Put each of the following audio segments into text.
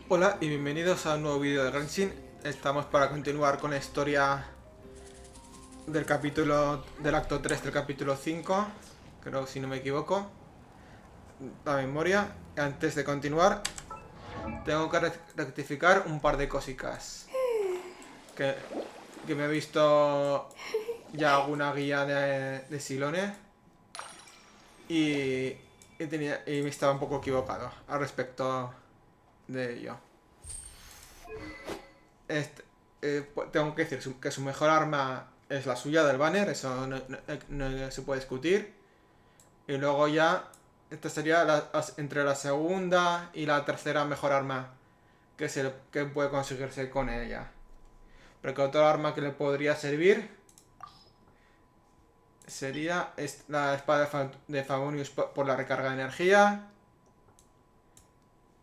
Hola y bienvenidos a un nuevo vídeo de Genshin. Estamos para continuar con la historia del capítulo del acto 3 del capítulo 5, creo, si no me equivoco, la memoria. Antes de continuar, tengo que rectificar un par de cositas. Que, que me he visto ya alguna guía de Silone y, y me estaba un poco equivocado al respecto de ello. Este, tengo que decir que su mejor arma es la suya del banner, eso no se puede discutir. Y luego ya, esta sería entre la segunda y la tercera mejor arma que puede conseguirse con ella. Porque otra arma que le podría servir sería la espada de Favonius por la recarga de energía.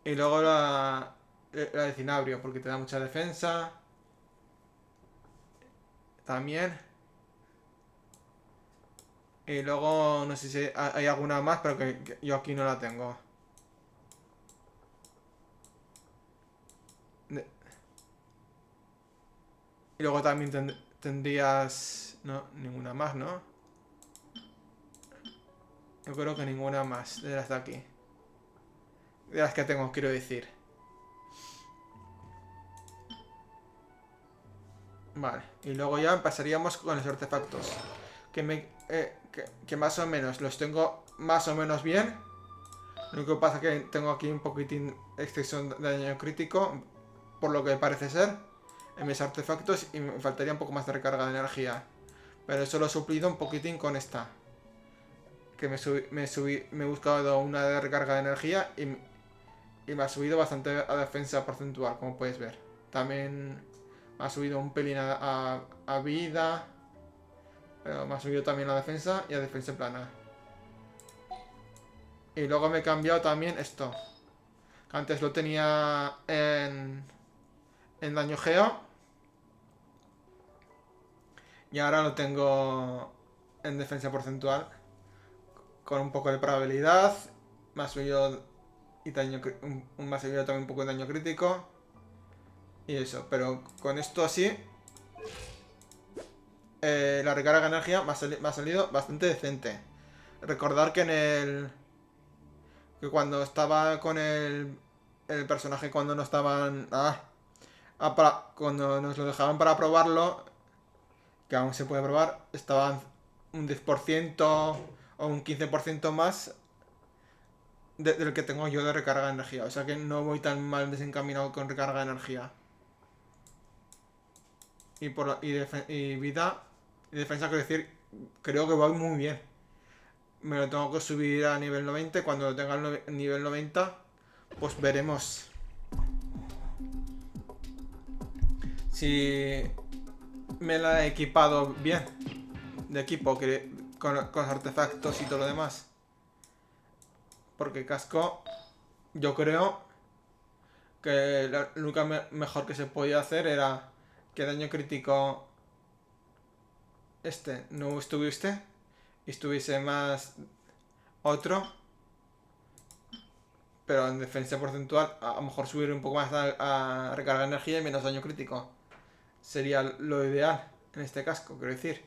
Y luego la de Cinabrio, porque te da mucha defensa. También. Y luego no sé si hay alguna más, pero que yo aquí no la tengo. Y luego también tendrías... No, ninguna más, ¿no? Yo creo que ninguna más de las de aquí. De las que tengo, quiero decir. Vale, y luego ya pasaríamos con los artefactos. Que más o menos los tengo más o menos bien. Lo único que pasa es que tengo aquí un poquitín exceso de daño crítico, por lo que parece ser, en mis artefactos, y me faltaría un poco más de recarga de energía. Pero eso lo he suplido un poquitín con esta. Que me he buscado una de recarga de energía y me ha subido bastante a defensa porcentual, como puedes ver. También me ha subido un pelín a vida, pero me ha subido también a defensa y a defensa plana. Y luego me he cambiado también esto. Que antes lo tenía en daño geo. Y ahora lo tengo en defensa porcentual. Con un poco de probabilidad. Me ha subido, y me ha subido también un poco de daño crítico. Y eso, pero con esto así, la recarga de energía me ha salido bastante decente. Recordar que que cuando estaba con el personaje, cuando no estaban... cuando nos lo dejaban para probarlo, que aún se puede probar, estaban un 10% o un 15% más del que tengo yo de recarga de energía. O sea que no voy tan mal desencaminado con recarga de energía. Y vida y defensa, quiero decir, creo que voy muy bien. Me lo tengo que subir a nivel 90 y cuando lo tenga el nivel 90, pues veremos si me la he equipado bien de equipo con artefactos y todo lo demás. Porque casco, yo creo que lo único mejor que se podía hacer era que daño crítico no estuviese y estuviese más otro, pero en defensa porcentual a lo mejor subir un poco más a recarga de energía y menos daño crítico. Sería lo ideal en este casco, quiero decir.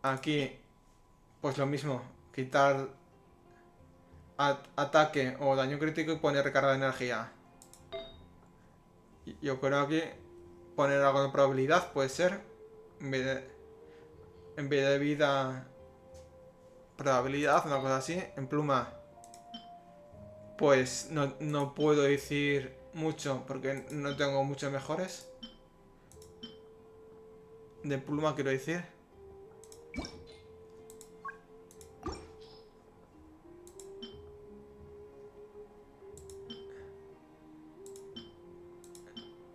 Aquí, pues lo mismo, quitar ataque o daño crítico y poner recarga de energía. Yo creo que poner algo de probabilidad puede ser, en vez en vez de vida, probabilidad, una cosa así. En pluma, pues no puedo decir mucho porque no tengo muchos mejores. De pluma quiero decir.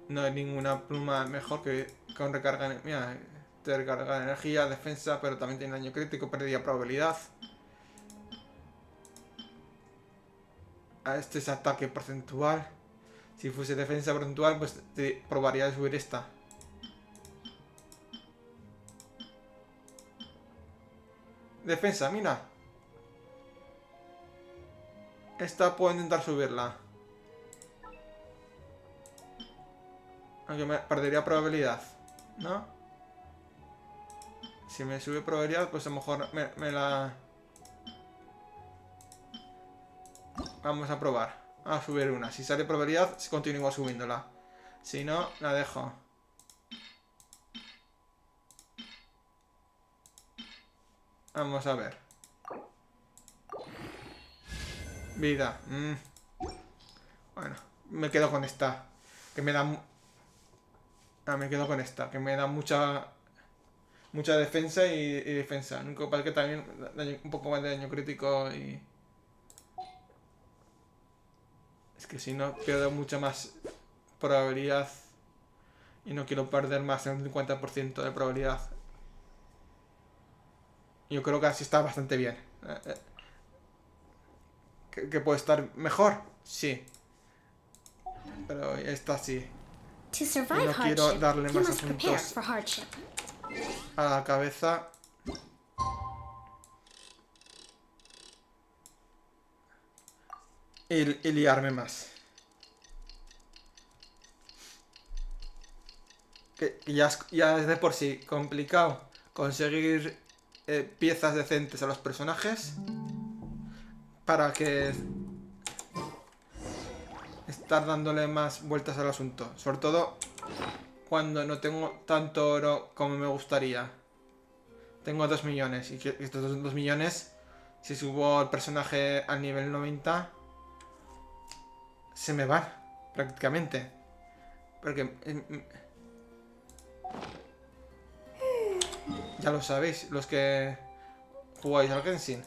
No hay ninguna pluma mejor que con recarga. Mira, te recarga de energía, defensa, pero también tiene daño crítico, pérdida probabilidad. Este es ataque porcentual. Si fuese defensa porcentual, pues te probaría de subir esta. Defensa, mira. Esta puedo intentar subirla. Aunque me perdería probabilidad, ¿no? Si me sube probabilidad, pues a lo mejor me la... Vamos a probar. A subir una. Si sale probabilidad, continúo subiéndola. Si no, la dejo. Vamos a ver. Vida. Bueno, me quedo con esta. Que me da... me quedo con esta. Que me da mucha defensa y defensa. Nunca pasa que también un poco más de daño crítico y... Es que si no, pierdo mucha más probabilidad. Y no quiero perder más de un 50% de probabilidad. Yo creo que así está bastante bien. ¿Que puede estar mejor? Sí. Pero esta sí. To Y survive no quiero hardship, darle you más must prepare asuntos for hardship. a la cabeza. Y liarme más. Que ya es de por sí complicado conseguir piezas decentes a los personajes. Para que estar dándole más vueltas al asunto. Sobre todo cuando no tengo tanto oro como me gustaría. Tengo 2 millones. Y que estos 2 millones, si subo el personaje al nivel 90, se me van prácticamente. Porque... ya lo sabéis, los que jugáis al Genshin.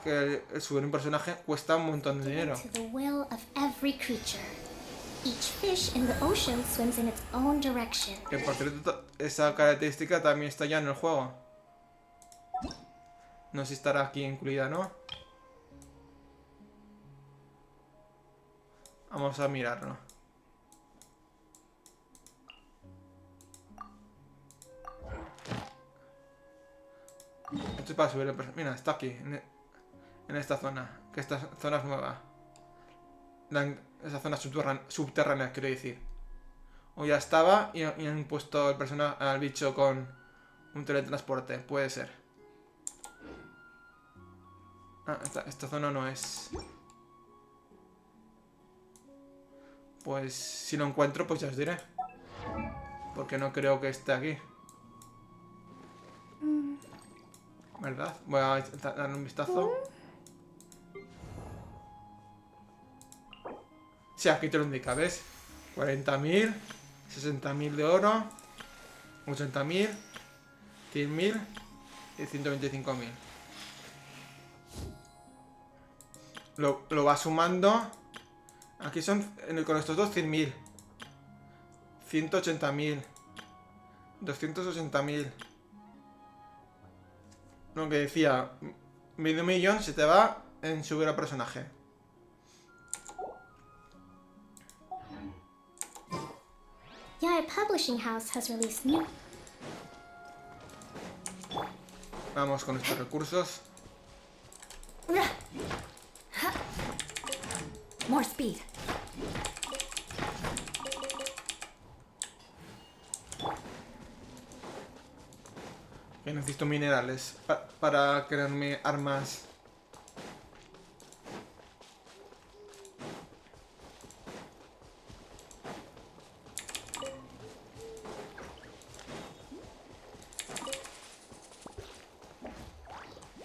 Que subir un personaje cuesta un montón de dinero. To the will of every creature. Each fish in the ocean swims in its own direction. Que por cierto, esa característica también está ya en el juego. No sé si estará aquí incluida, ¿no? Vamos a mirarlo. Esto es para subir el personaje. Mira, está aquí, en esta zona. Que esta zona es nueva. Esa zona subterránea, quiero decir. O ya estaba y han puesto el personaje al bicho con un teletransporte. Puede ser. Ah, esta zona no es. Pues si lo encuentro, pues ya os diré. Porque no creo que esté aquí. ¿Verdad? Voy a darle un vistazo. Sí, aquí te lo indica, ¿ves? 40.000, 60.000 de oro, 80.000, 100.000 y 125.000. Lo va sumando. Aquí son, con estos dos, 100.000. 180.000. 280.000. Lo que decía, medio millón se te va en subir al personaje. Yaya Publishing House has released new... Vamos con estos recursos. More speed. Que necesito minerales para crearme armas.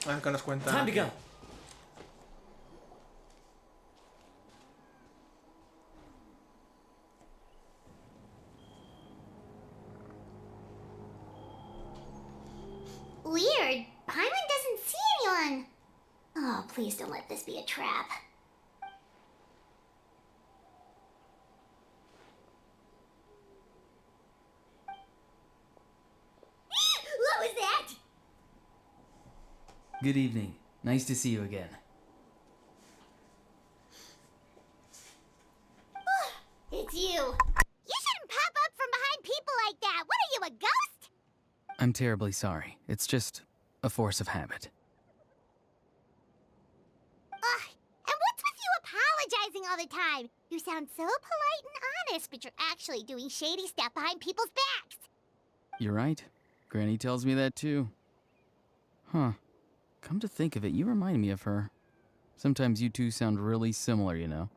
A ver qué nos cuenta. Time to go. Weird. Paimon doesn't see anyone. Oh, please don't let this be a trap. What was that? Good evening. Nice to see you again. It's you. You shouldn't pop up from behind people like that. What are you, a ghost? I'm terribly sorry. It's just a force of habit. Ugh. And what's with you apologizing all the time? You sound so polite and honest, but you're actually doing shady stuff behind people's backs. You're right. Granny tells me that too. Huh. Come to think of it, you remind me of her. Sometimes you two sound really similar, you know.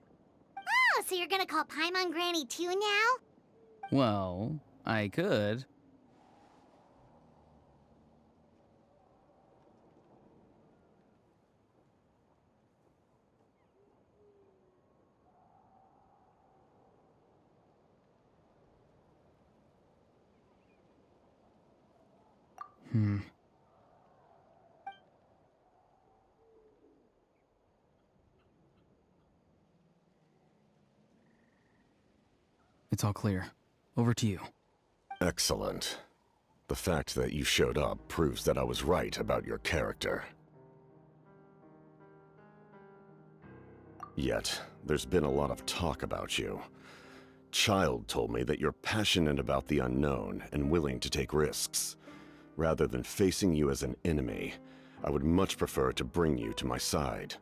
Oh, so you're gonna call Paimon Granny too now? Well, I could. It's all clear. Over to you. Excellent. The fact that you showed up proves that I was right about your character. Yet, there's been a lot of talk about you. Child told me that you're passionate about the unknown and willing to take risks. Rather than facing you as an enemy, I would much prefer to bring you to my side.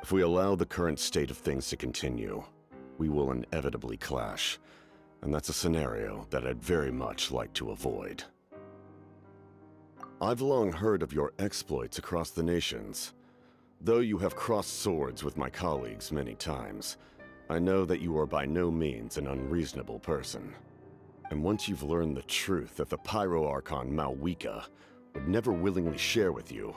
If we allow the current state of things to continue, we will inevitably clash, and that's a scenario that I'd very much like to avoid. I've long heard of your exploits across the nations. Though you have crossed swords with my colleagues many times, I know that you are by no means an unreasonable person. And once you've learned the truth that the Pyro Archon Malwika would never willingly share with you,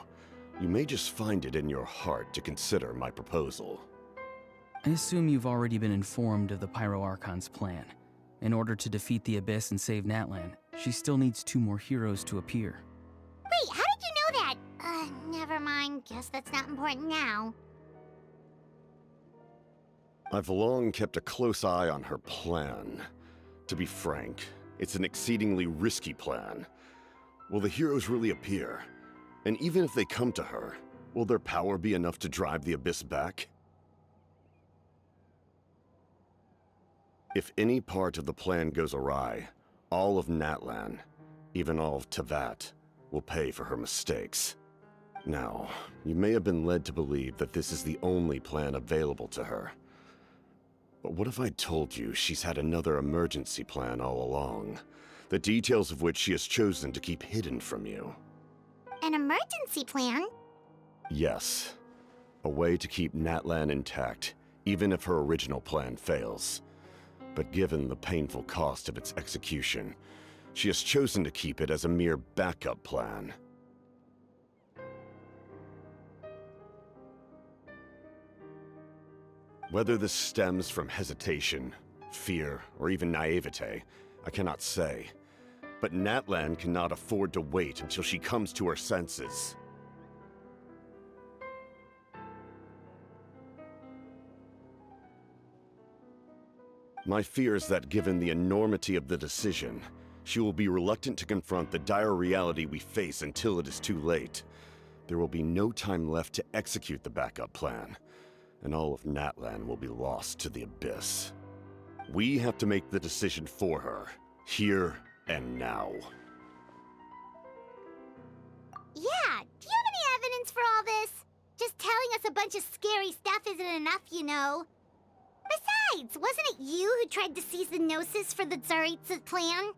you may just find it in your heart to consider my proposal. I assume you've already been informed of the Pyro Archon's plan. In order to defeat the Abyss and save Natlan, she still needs 2 more heroes to appear. Wait, how did you know that? Never mind. Guess that's not important now. I've long kept a close eye on her plan. To be frank, it's an exceedingly risky plan. Will the heroes really appear? And even if they come to her, will their power be enough to drive the Abyss back? If any part of the plan goes awry, all of Natlan, even all of Tevat, will pay for her mistakes. Now, you may have been led to believe that this is the only plan available to her. But what if I told you she's had another emergency plan all along, the details of which she has chosen to keep hidden from you? An emergency plan? Yes. A way to keep Natlan intact, even if her original plan fails. But given the painful cost of its execution, she has chosen to keep it as a mere backup plan. Whether this stems from hesitation, fear, or even naivete, I cannot say. But Natlan cannot afford to wait until she comes to her senses. My fear is that given the enormity of the decision, she will be reluctant to confront the dire reality we face until it is too late. There will be no time left to execute the backup plan, and all of Natlan will be lost to the Abyss. We have to make the decision for her, here and now. Yeah, do you have any evidence for all this? Just telling us a bunch of scary stuff isn't enough, you know. Besides, wasn't it you who tried to seize the Gnosis for the Tsaritsa clan?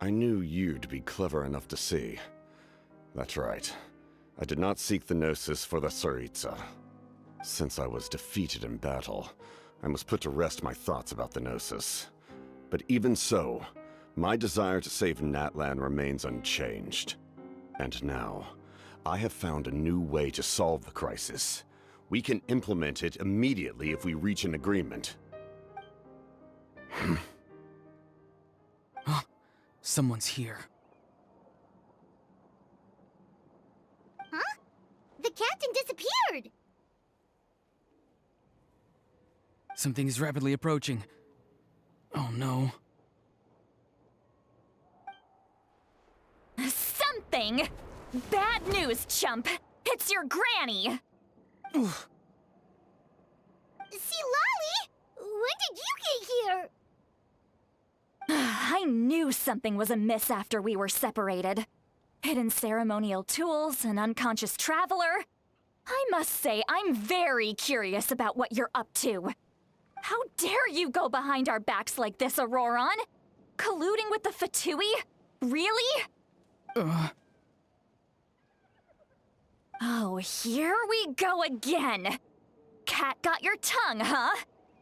I knew you'd be clever enough to see. That's right. I did not seek the Gnosis for the Tsaritsa. Since I was defeated in battle, I must put to rest my thoughts about the Gnosis. But even so, my desire to save Natlan remains unchanged. And now, I have found a new way to solve the crisis. We can implement it immediately if we reach an agreement. Someone's here. Huh? The captain disappeared! Something is rapidly approaching. Oh no. Something? Bad news, chump! It's your granny! Oof. See, Lolly? When did you get here? I knew something was amiss after we were separated. hidden ceremonial tools, an unconscious traveler. I must say, I'm very curious about what you're up to. How dare you go behind our backs like this, Ororon? Colluding with the Fatui? Really? Oh, here we go again. Cat got your tongue, huh?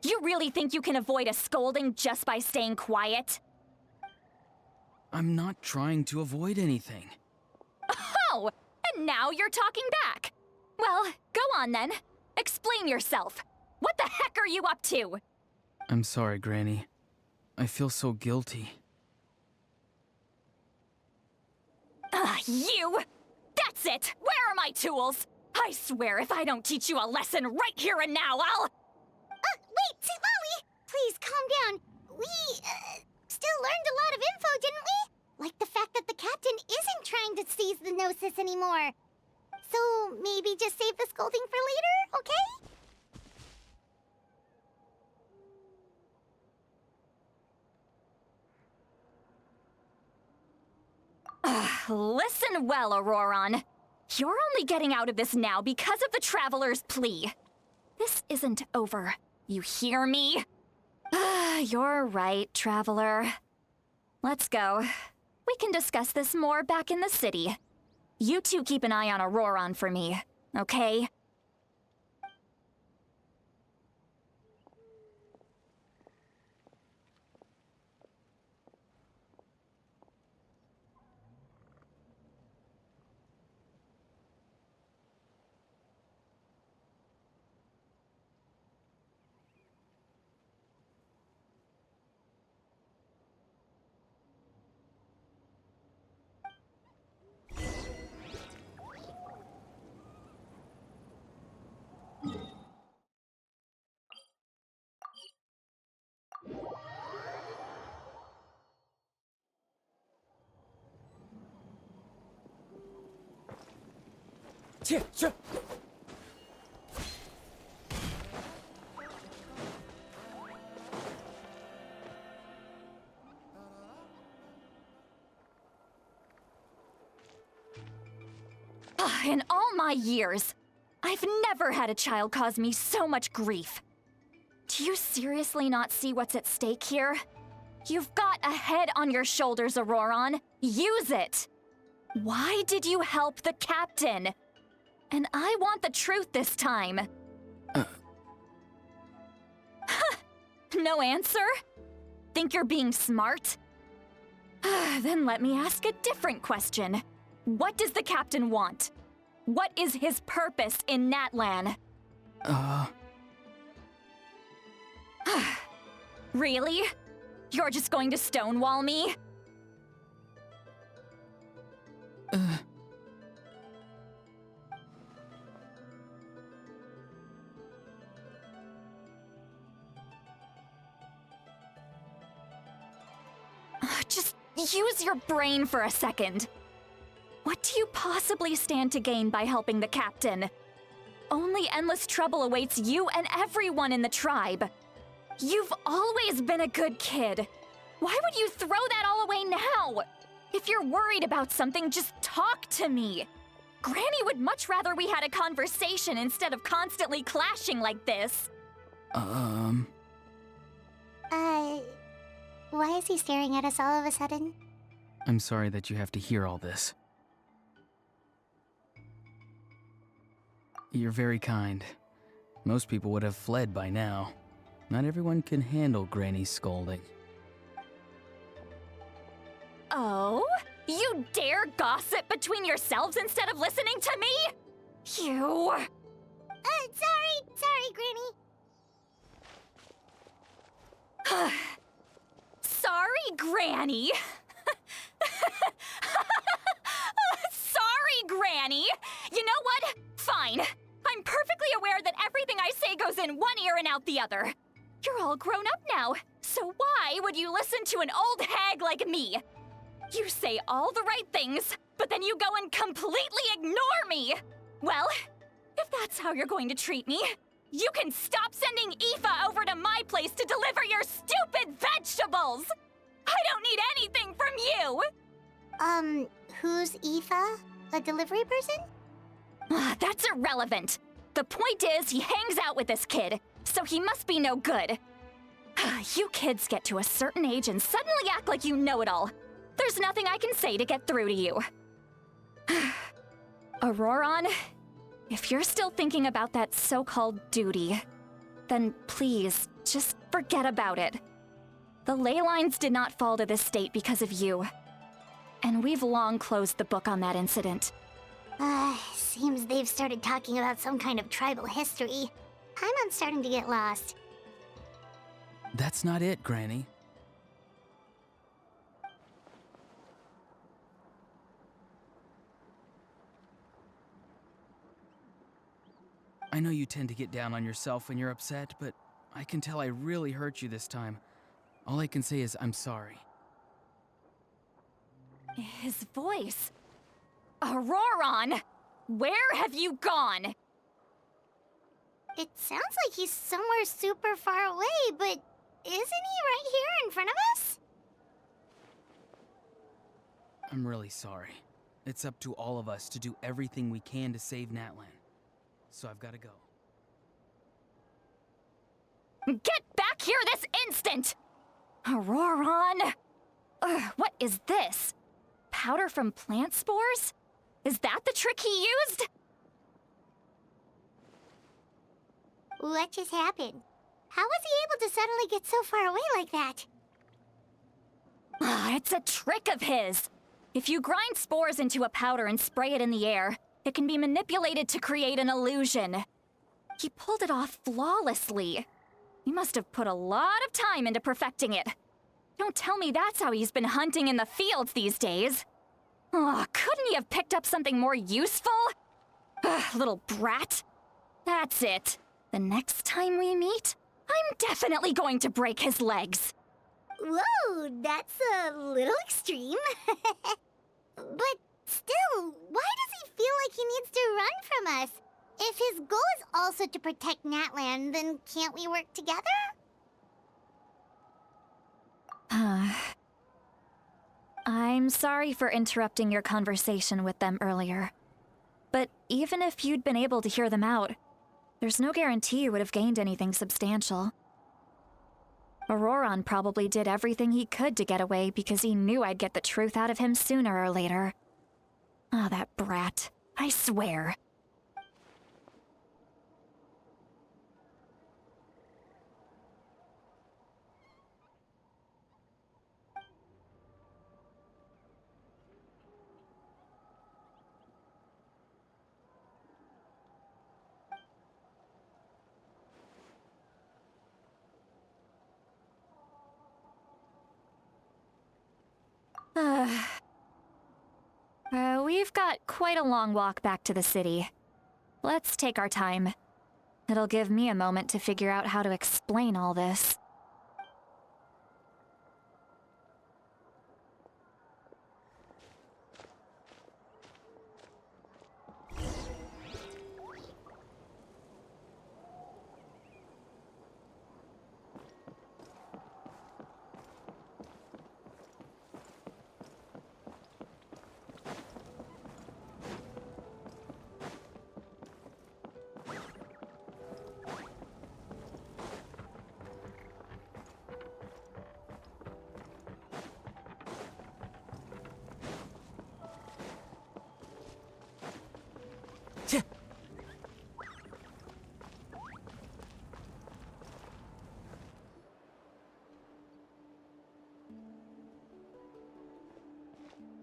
You really think you can avoid a scolding just by staying quiet? I'm not trying to avoid anything. Oh, and now you're talking back. Well, go on then. Explain yourself. What the heck are you up to? I'm sorry, Granny. I feel so guilty. You! That's it! Where are my tools? I swear if I don't teach you a lesson right here and now, I'll... Wait, Tivali! Please, calm down. We, still learned a lot of info, didn't we? Like the fact that the captain isn't trying to seize the Gnosis anymore. So, maybe just save the scolding for later, okay? Listen well, Ororon. You're only getting out of this now because of the Traveler's plea. This isn't over. You hear me? You're right, Traveler. Let's go. We can discuss this more back in the city. You two keep an eye on Ororon for me, okay? In all my years, I've never had a child cause me so much grief. Do you seriously not see what's at stake here? You've got a head on your shoulders, Ororon. Use it! Why did you help the captain? And I want the truth this time. No answer? Think you're being smart? Then let me ask a different question. What does the captain want? What is his purpose in Natlan? Really? You're just going to stonewall me? Just use your brain for a second. What do you possibly stand to gain by helping the captain? Only endless trouble awaits you and everyone in the tribe. You've always been a good kid. Why would you throw that all away now? If you're worried about something, just talk to me. Granny would much rather we had a conversation instead of constantly clashing like this. Why is he staring at us all of a sudden? I'm sorry that you have to hear all this. You're very kind. Most people would have fled by now. Not everyone can handle Granny's scolding. Oh? You dare gossip between yourselves instead of listening to me? You... Sorry, Granny. Sorry, Granny. Sorry, Granny. You know what? Fine. I'm perfectly aware that everything I say goes in one ear and out the other. You're all grown up now, so why would you listen to an old hag like me? You say all the right things, but then you go and completely ignore me. Well, if that's how you're going to treat me, you can stop sending Aoife over to my place to deliver your stupid vegetables! I don't need anything from you! Who's Aoife? A delivery person? That's irrelevant. The point is, he hangs out with this kid, so he must be no good. You kids get to a certain age and suddenly act like you know it all. There's nothing I can say to get through to you. Ororon, if you're still thinking about that so-called duty, then please, just forget about it. The ley lines did not fall to this state because of you. And we've long closed the book on that incident. Seems they've started talking about some kind of tribal history. I'm starting to get lost. That's not it, Granny. I know you tend to get down on yourself when you're upset, but I can tell I really hurt you this time. All I can say is I'm sorry. His voice. Ororon! Where have you gone? It sounds like he's somewhere super far away, but isn't he right here in front of us? I'm really sorry. It's up to all of us to do everything we can to save Natlan. So I've got to go. Get back here this instant! Ororon! What is this? Powder from plant spores? Is that the trick he used? What just happened? How was he able to suddenly get so far away like that? It's a trick of his. If you grind spores into a powder and spray it in the air, it can be manipulated to create an illusion. He pulled it off flawlessly. He must have put a lot of time into perfecting it. Don't tell me that's how he's been hunting in the fields these days. Couldn't he have picked up something more useful? Little brat. That's it. The next time we meet, I'm definitely going to break his legs. Whoa, that's a little extreme. But still, why does he feel like he needs to run from us? If his goal is also to protect Natlan, then can't we work together? I'm sorry for interrupting your conversation with them earlier. But even if you'd been able to hear them out, there's no guarantee you would have gained anything substantial. Ororon probably did everything he could to get away because he knew I'd get the truth out of him sooner or later. That brat. I swear. We've got quite a long walk back to the city. Let's take our time. It'll give me a moment to figure out how to explain all this.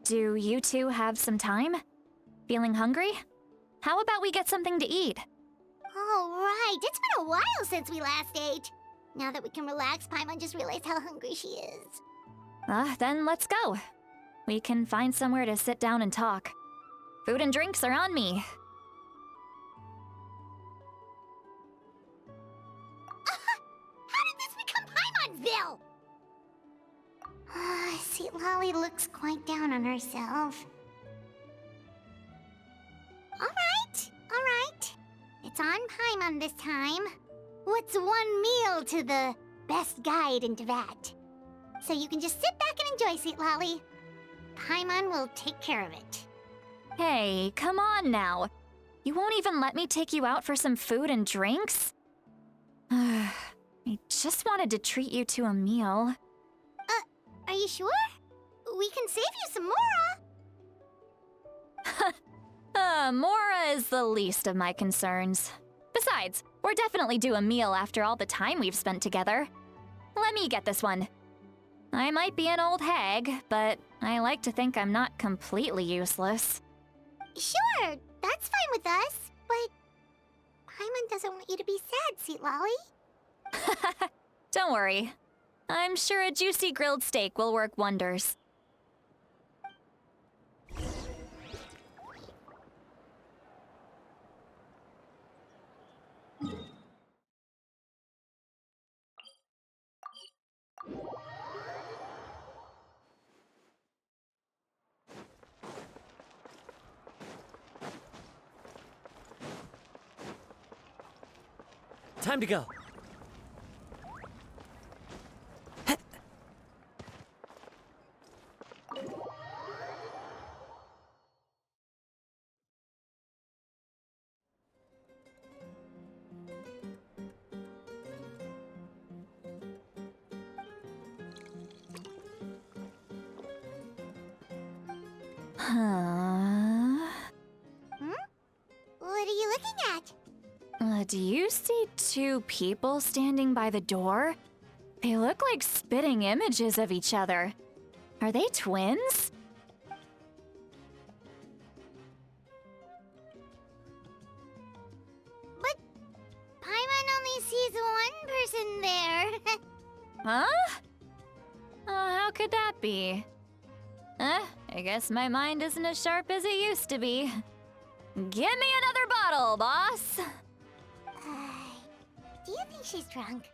Do you two have some time? Feeling hungry? How about we get something to eat? All right, it's been a while since we last ate. Now that we can relax, Paimon just realized how hungry she is. Then let's go. We can find somewhere to sit down and talk. Food and drinks are on me. How did this become Paimonville? See, Lolly looks quite down on herself. All right. It's on Paimon this time. What's one meal to the best guide in Teyvat? So you can just sit back and enjoy, sweet Lolly. Paimon will take care of it. Hey, come on now. You won't even let me take you out for some food and drinks? I just wanted to treat you to a meal. Are you sure? We can save you some Mora. Mora is the least of my concerns. Besides, we're definitely due a meal after all the time we've spent together. Let me get this one. I might be an old hag, but I like to think I'm not completely useless. Sure, that's fine with us, but Paimon doesn't want you to be sad, Sweet Lolly. Don't worry. I'm sure a juicy grilled steak will work wonders. Time to go. What are you looking at? Do you see two people standing by the door? They look like spitting images of each other. Are they twins? But Paimon only sees one person there. Huh? How could that be? I guess my mind isn't as sharp as it used to be. Give me another bottle, boss! Do you think she's drunk?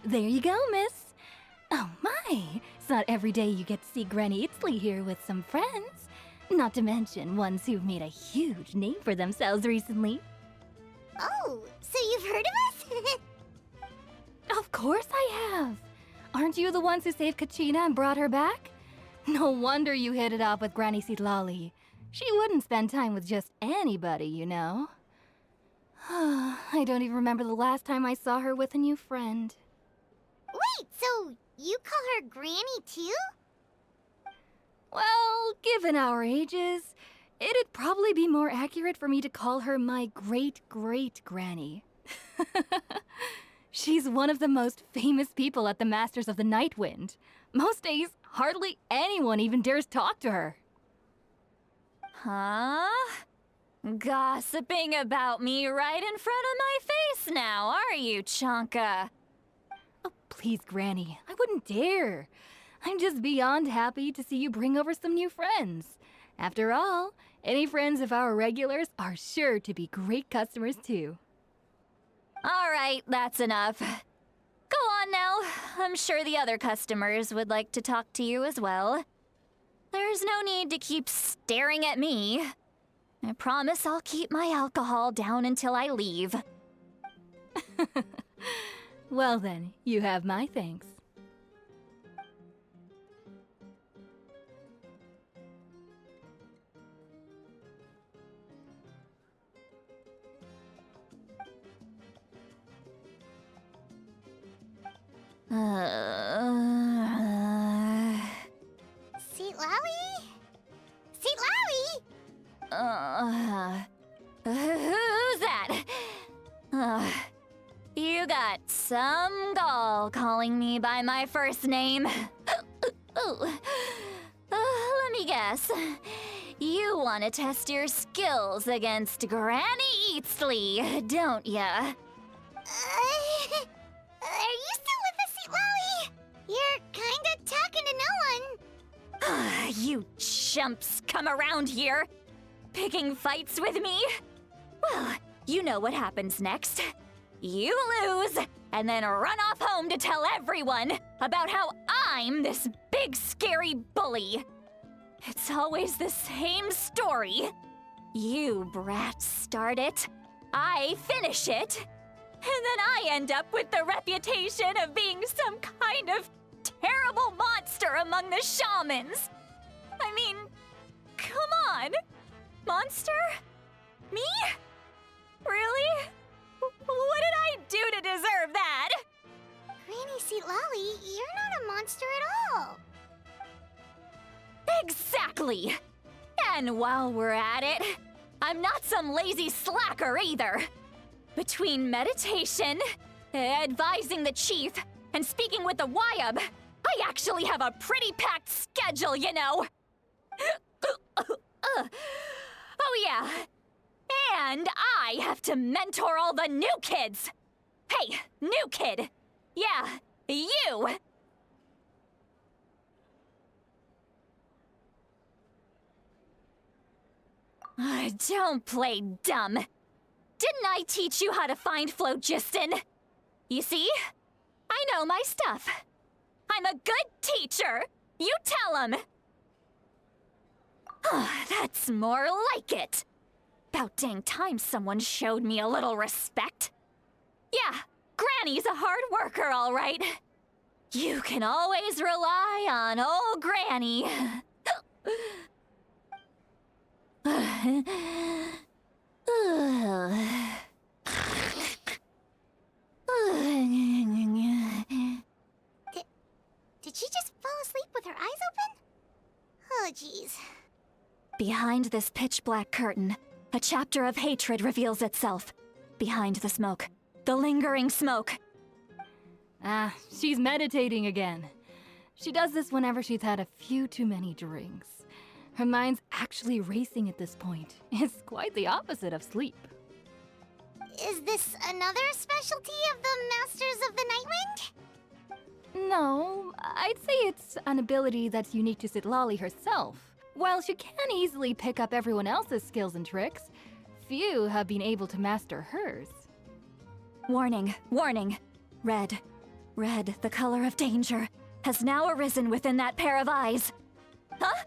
There you go, miss. Oh my, it's not every day you get to see Granny Itzley here with some friends. Not to mention ones who've made a huge name for themselves recently. Oh, so you've heard of us? Of course I have. Aren't you the ones who saved Kachina and brought her back? No wonder you hit it off with Granny Sitlali. She wouldn't spend time with just anybody, you know. I don't even remember the last time I saw her with a new friend. Wait, so you call her Granny too? Well, given our ages, it'd probably be more accurate for me to call her my great-great-granny. She's one of the most famous people at the Masters of the Night Wind. Most days, hardly anyone even dares talk to her. Huh? Gossiping about me right in front of my face now, are you, Chonka? Oh, please, Granny, I wouldn't dare. I'm just beyond happy to see you bring over some new friends. After all, any friends of our regulars are sure to be great customers too. All right, that's enough. Go on now. I'm sure the other customers would like to talk to you as well. There's no need to keep staring at me. I promise I'll keep my alcohol down until I leave. Well then, you have my thanks. Sitlali? Sitlali? Who's that? You got some gall calling me by my first name. Let me guess. You want to test your skills against Granny Eatsley, don't ya? Are you still with us, Lolly? You're kinda talking to no one. You chumps come around here, picking fights with me? Well, you know what happens next. You lose, and then run off home to tell everyone about how I'm this big scary bully. It's always the same story. You brats start it, I finish it, and then I end up with the reputation of being some kind of terrible monster among the shamans. I mean, come on. Monster? Me? Really? What did I do to deserve that? Granny Seat Lolly, you're not a monster at all. Exactly! And while we're at it, I'm not some lazy slacker either. Between meditation, advising the chief, and speaking with the Wyab, I actually have a pretty packed schedule, you know. Oh yeah. And I have to mentor all the new kids. Hey, new kid. Yeah, you. Don't play dumb. Didn't I teach you how to find phlogiston? You see? I know my stuff. I'm a good teacher. You tell him. That's more like it. About dang time someone showed me a little respect. Yeah, Granny's a hard worker, all right. You can always rely on old Granny. Did she just fall asleep with her eyes open? Oh, jeez. Behind this pitch-black curtain, a chapter of hatred reveals itself. Behind the smoke. The lingering smoke. She's meditating again. She does this whenever she's had a few too many drinks. Her mind's actually racing at this point. It's quite the opposite of sleep. Is this another specialty of the Masters of the Nightwind? No, I'd say it's an ability that's unique to Citlali herself. While she can easily pick up everyone else's skills and tricks, few have been able to master hers. Warning, warning. Red. Red, the color of danger, has now arisen within that pair of eyes. Huh?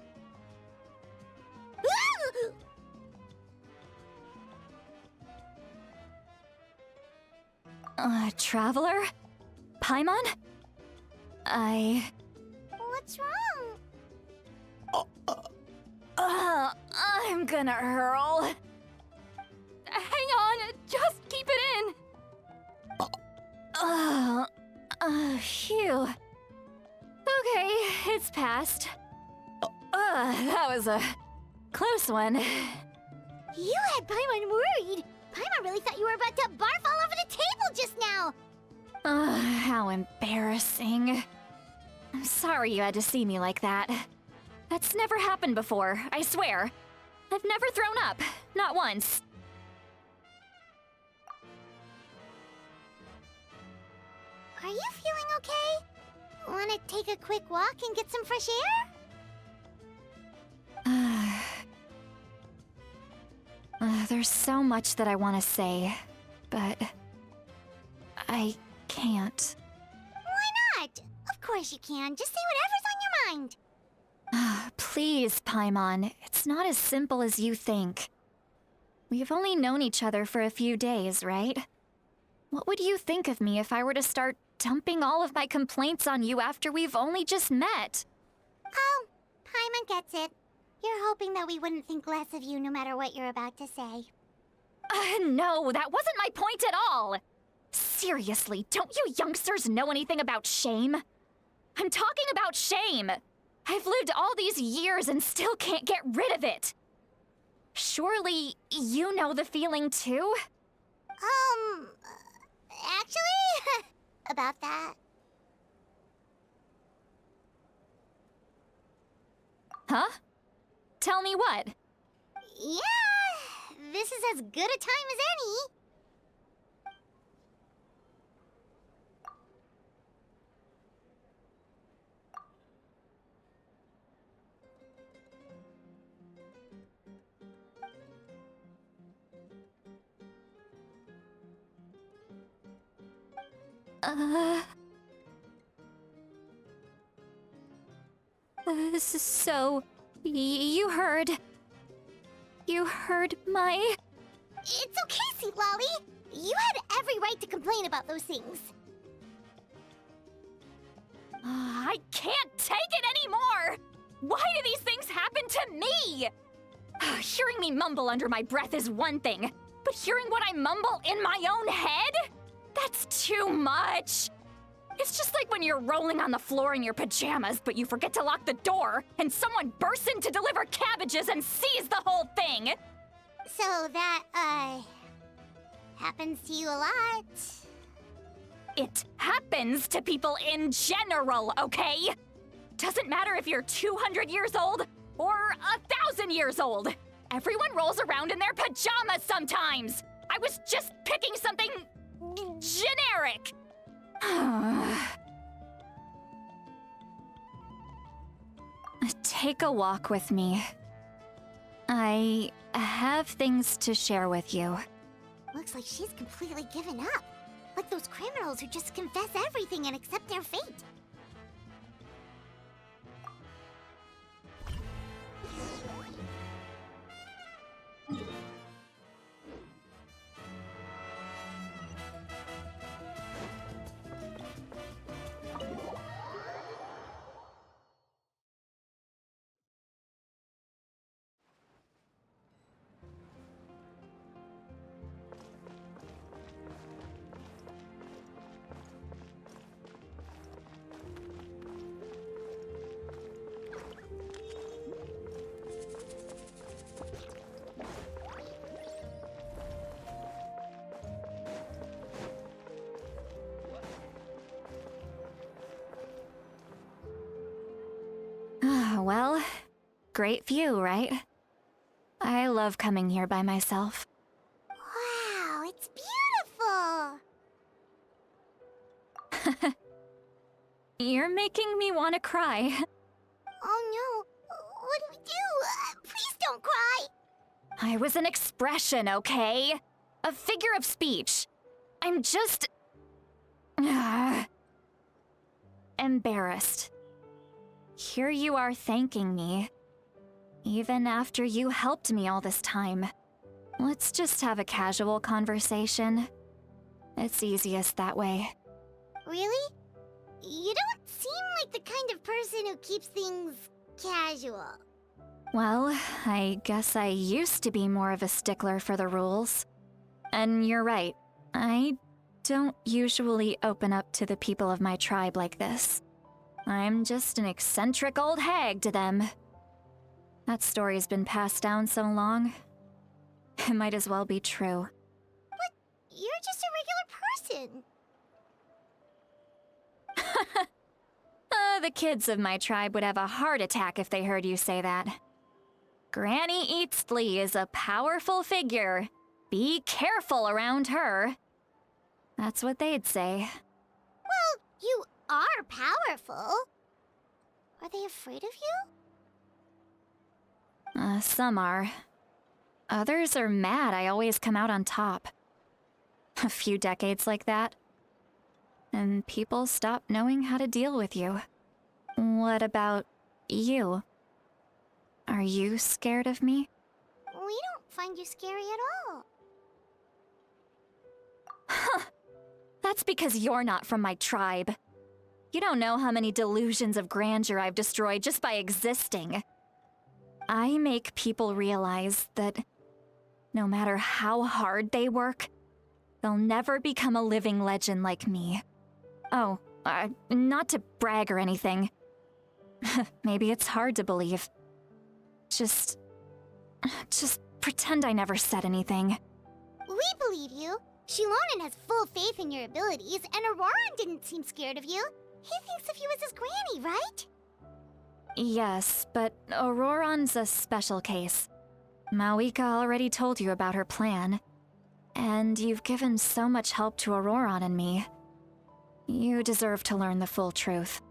Traveler? Paimon? What's wrong? I'm gonna hurl. Hang on, just keep it in. Phew. Okay, it's passed. That was a close one. You had Paimon worried. Paimon really thought you were about to barf all over the table just now. How embarrassing. I'm sorry you had to see me like that. That's never happened before, I swear. I've never thrown up, not once. Are you feeling okay? Want to take a quick walk and get some fresh air? There's so much that I want to say, but I can't. Why not? Of course you can. Just say whatever's on your mind. Please, Paimon, it's not as simple as you think. We've only known each other for a few days, right? What would you think of me if I were to start dumping all of my complaints on you after we've only just met? Oh, Paimon gets it. You're hoping that we wouldn't think less of you no matter what you're about to say. No, that wasn't my point at all! Seriously, don't you youngsters know anything about shame? I'm talking about shame! I've lived all these years and still can't get rid of it! Surely, you know the feeling too? Actually, about that. Huh? Tell me what? Yeah, this is as good a time as any. So, you heard my... It's okay, Sweet Lolly. You had every right to complain about those things. I can't take it anymore! Why do these things happen to me? Hearing me mumble under my breath is one thing, but hearing what I mumble in my own head? That's too much. It's just like when you're rolling on the floor in your pajamas, but you forget to lock the door, and someone bursts in to deliver cabbages and sees the whole thing. So that, happens to you a lot. It happens to people in general, okay? Doesn't matter if you're 200 years old or 1,000 years old. Everyone rolls around in their pajamas sometimes. I was just picking something generic. Take a walk with me. I have things to share with you. Looks like she's completely given up. Like those criminals who just confess everything and accept their fate. Well, great view, right? I love coming here by myself. Wow, it's beautiful! You're making me want to cry. Oh no, what do we do? Please don't cry! I was an expression, okay? A figure of speech. I'm just... embarrassed. Here you are thanking me. Even after you helped me all this time. Let's just have a casual conversation. It's easiest that way. Really? You don't seem like the kind of person who keeps things casual. Well, I guess I used to be more of a stickler for the rules. And you're right, I don't usually open up to the people of my tribe like this. I'm just an eccentric old hag to them. That story's been passed down so long, it might as well be true. But you're just a regular person. The kids of my tribe would have a heart attack if they heard you say that. Granny Eatsley is a powerful figure. Be careful around her. That's what they'd say. Well, you are powerful. Are they afraid of you? Some are. Others are mad I always come out on top. A few decades like that, and people stop knowing how to deal with you. What about you? Are you scared of me? We don't find you scary at all. Huh. That's because you're not from my tribe. You don't know how many delusions of grandeur I've destroyed just by existing. I make people realize that no matter how hard they work, they'll never become a living legend like me. Oh, not to brag or anything. Maybe it's hard to believe. Just pretend I never said anything. We believe you. Shilonen has full faith in your abilities, and Ororon didn't seem scared of you. He thinks of you as his granny, right? Yes, but Ororon's a special case. Mawika already told you about her plan, and you've given so much help to Ororon and me. You deserve to learn the full truth.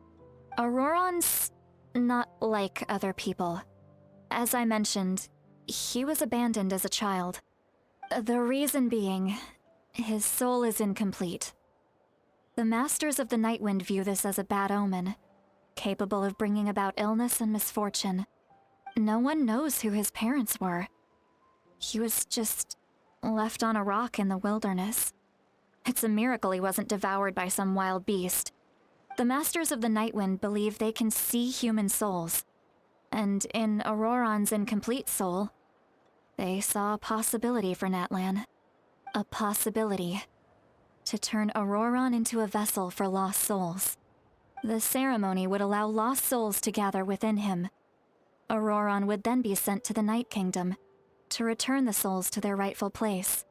Ororon's not like other people. As I mentioned, he was abandoned as a child. The reason being, his soul is incomplete. The Masters of the Nightwind view this as a bad omen, capable of bringing about illness and misfortune. No one knows who his parents were. He was just left on a rock in the wilderness. It's a miracle he wasn't devoured by some wild beast. The Masters of the Nightwind believe they can see human souls, and in Ororon's incomplete soul, they saw a possibility for Natlan. A possibility to turn Ororon into a vessel for lost souls. The ceremony would allow lost souls to gather within him. Ororon would then be sent to the Night Kingdom to return the souls to their rightful place,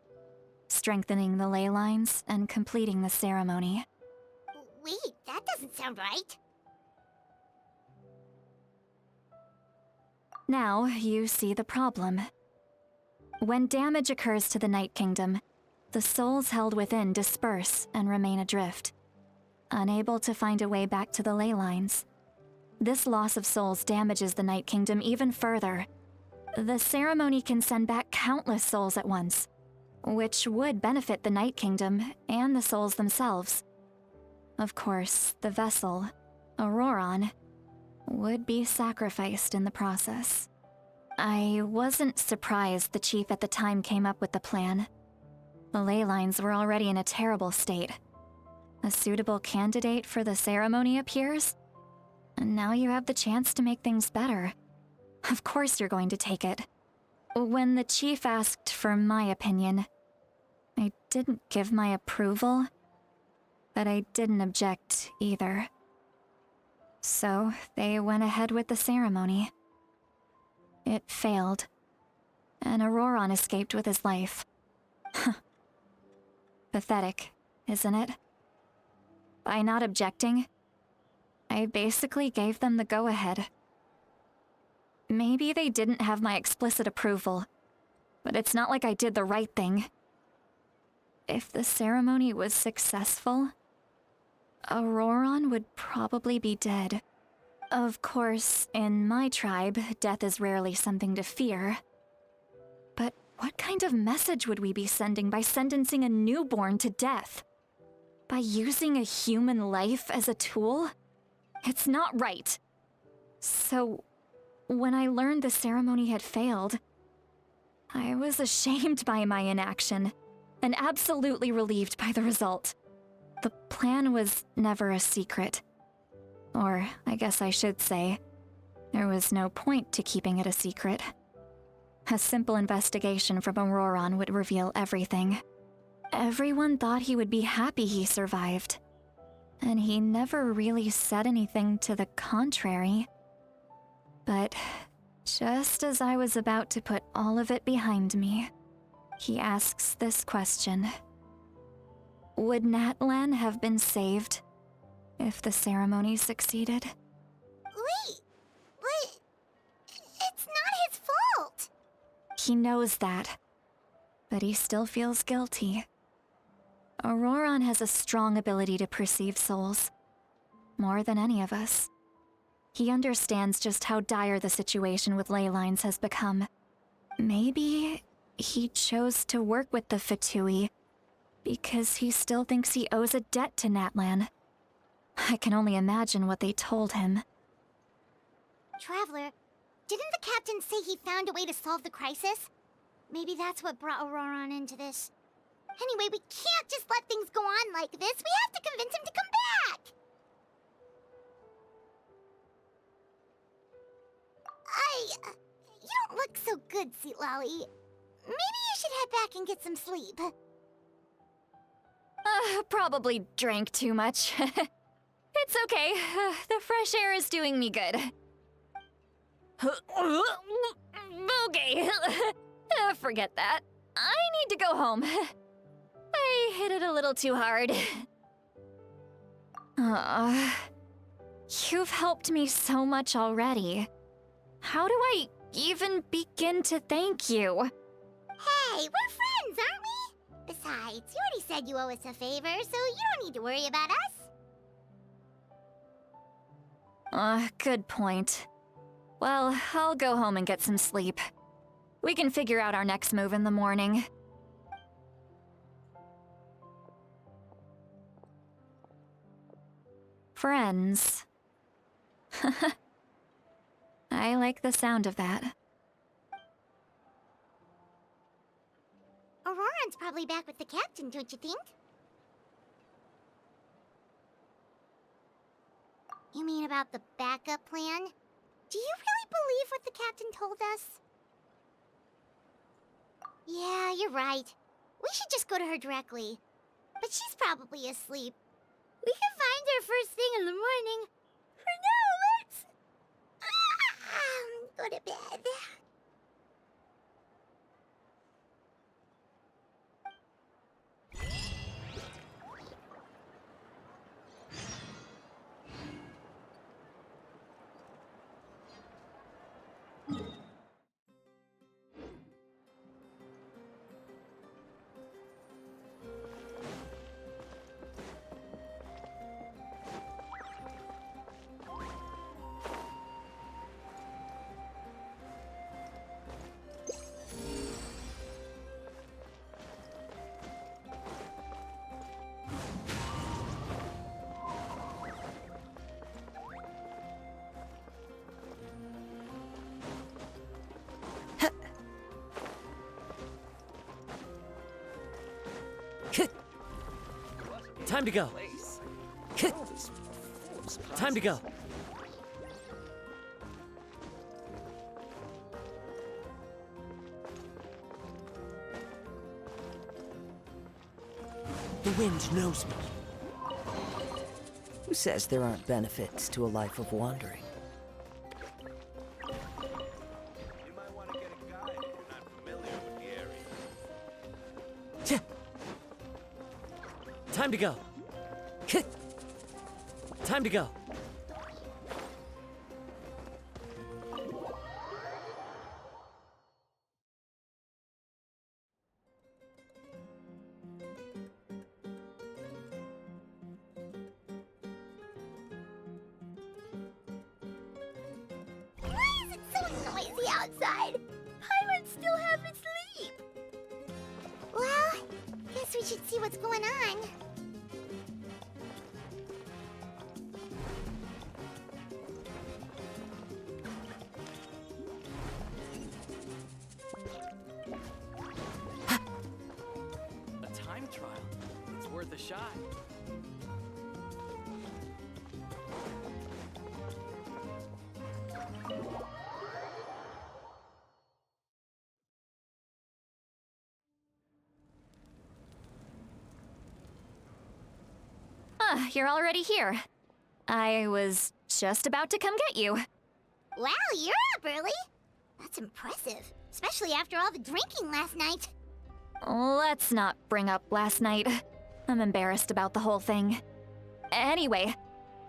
strengthening the ley lines and completing the ceremony. Wait, that doesn't sound right. Now you see the problem. When damage occurs to the Night Kingdom, the souls held within disperse and remain adrift, unable to find a way back to the ley lines. This loss of souls damages the Night Kingdom even further. The ceremony can send back countless souls at once, which would benefit the Night Kingdom and the souls themselves. Of course, the vessel, Ororon, would be sacrificed in the process. I wasn't surprised the chief at the time came up with the plan. The ley lines were already in a terrible state. A suitable candidate for the ceremony appears, and now you have the chance to make things better. Of course you're going to take it. When the chief asked for my opinion, I didn't give my approval, but I didn't object either. So they went ahead with the ceremony. It failed, and Ororon escaped with his life. Pathetic, isn't it? By not objecting, I basically gave them the go-ahead. Maybe they didn't have my explicit approval, but it's not like I did the right thing. If the ceremony was successful, Ororon would probably be dead. Of course, in my tribe, death is rarely something to fear. But what kind of message would we be sending by sentencing a newborn to death? By using a human life as a tool? It's not right. So, when I learned the ceremony had failed, I was ashamed by my inaction, and absolutely relieved by the result. The plan was never a secret. Or, I guess I should say, there was no point to keeping it a secret. A simple investigation from Ororon would reveal everything. Everyone thought he would be happy he survived, and he never really said anything to the contrary. But just as I was about to put all of it behind me, he asks this question. Would Natlan have been saved if the ceremony succeeded? Wait, but it's not his fault. He knows that, but he still feels guilty. Ororon has a strong ability to perceive souls, more than any of us. He understands just how dire the situation with ley lines has become. Maybe he chose to work with the Fatui because he still thinks he owes a debt to Natlan. I can only imagine what they told him. Traveler, didn't the captain say he found a way to solve the crisis? Maybe that's what brought Ororon into this. Anyway, we can't just let things go on like this. We have to convince him to come back! You don't look so good, Seatlolly. Maybe you should head back and get some sleep. Probably drank too much. It's okay. The fresh air is doing me good. Okay. Forget that. I need to go home. I hit it a little too hard. You've helped me so much already. How do I even begin to thank you. Hey, we're friends, aren't we? Besides, you already said you owe us a favor, so you don't need to worry about us. Good point. Well, I'll go home and get some sleep. We can figure out our next move in the morning. Friends. I like the sound of that. Ororon's probably back with the captain, don't you think? You mean about the backup plan? Do you really believe what the captain told us? Yeah, you're right. We should just go to her directly. But she's probably asleep. We can find her first thing in the morning. For now, let's... go to bed. Time to go. Time to go. The wind knows me. Who says there aren't benefits to a life of wandering? You might want to get a guide if you're not familiar with the area. Time to go. Time to go. Why is it so noisy outside? Pirates still haven't sleep. Well, guess we should see what's going on. A time trial. It's worth a shot. You're already here. I was just about to come get you. Wow, you're up early. That's impressive, especially after all the drinking last night. Let's not bring up last night. I'm embarrassed about the whole thing. Anyway,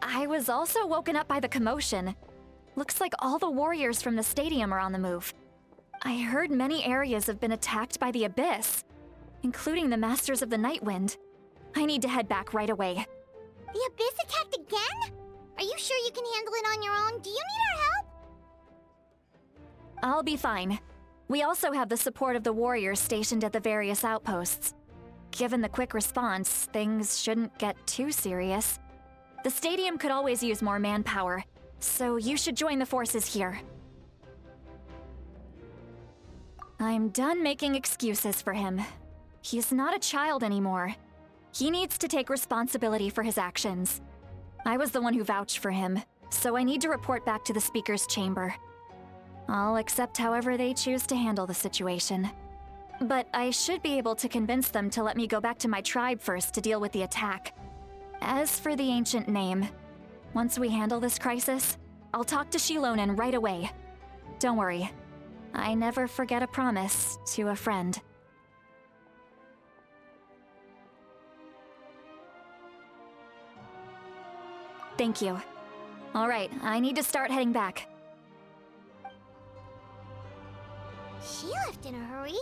I was also woken up by the commotion. Looks like all the warriors from the stadium are on the move. I heard many areas have been attacked by the Abyss, including the Masters of the Nightwind. I need to head back right away. The Abyss attacked again? Are you sure you can handle it on your own? Do you need our help? I'll be fine. We also have the support of the warriors stationed at the various outposts. Given the quick response, things shouldn't get too serious. The stadium could always use more manpower, so you should join the forces here. I'm done making excuses for him. He's not a child anymore. He needs to take responsibility for his actions. I was the one who vouched for him, so I need to report back to the Speaker's chamber. I'll accept however they choose to handle the situation. But I should be able to convince them to let me go back to my tribe first to deal with the attack. As for the ancient name, once we handle this crisis, I'll talk to Shilonen right away. Don't worry, I never forget a promise to a friend. Thank you. All right, I need to start heading back. in a hurry.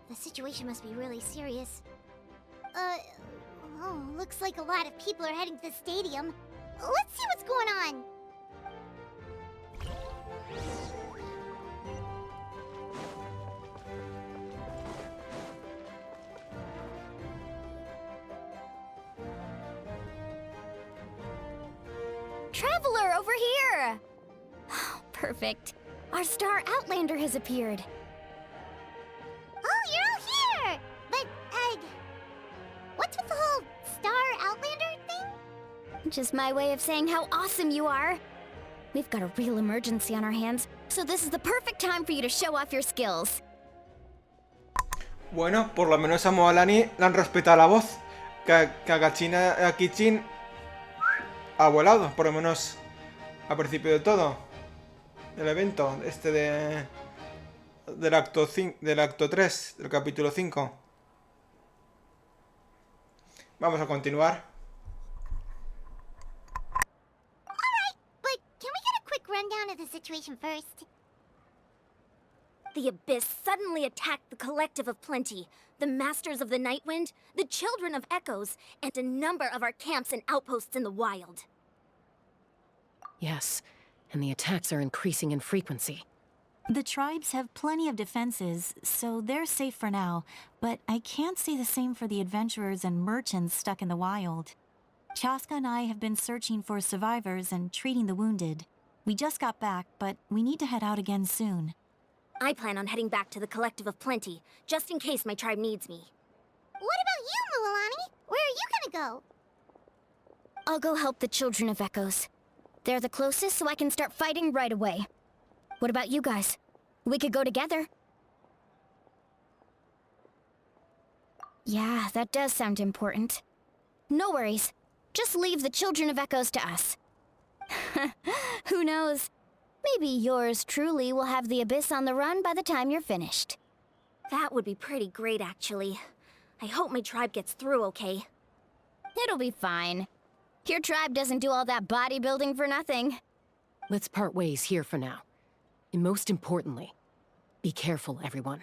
The situation must be really serious. Oh, looks like a lot of people are heading to the stadium. Let's see what's going on. Traveler, over here! Perfect. Our star Outlander has appeared. Oh, you're all here! But, what's with the whole Star Outlander thing? Just my way of saying how awesome you are. We've got a real emergency on our hands, so this is the perfect time for you to show off your skills. Bueno, por lo menos a Moalani le han respetado la voz. Que a Kichin ha volado, por lo menos al principio de todo. Del evento, del acto 3, del capítulo 5. Vamos a continuar. Alright, but can we get a quick rundown of the situation first? The Abyss suddenly attacked the Collective of Plenty, the Masters of the Nightwind, the Children of Echoes, and a number of our camps and outposts in the wild. Yes, and the attacks are increasing in frequency. The tribes have plenty of defenses, so they're safe for now, but I can't say the same for the adventurers and merchants stuck in the wild. Chaska and I have been searching for survivors and treating the wounded. We just got back, but we need to head out again soon. I plan on heading back to the Collective of Plenty, just in case my tribe needs me. What about you, Mualani? Where are you gonna go? I'll go help the Children of Echoes. They're the closest, so I can start fighting right away. What about you guys? We could go together. Yeah, that does sound important. No worries. Just leave the Children of Echoes to us. Who knows? Maybe yours truly will have the Abyss on the run by the time you're finished. That would be pretty great, actually. I hope my tribe gets through okay. It'll be fine. Your tribe doesn't do all that bodybuilding for nothing. Let's part ways here for now. And most importantly, be careful, everyone.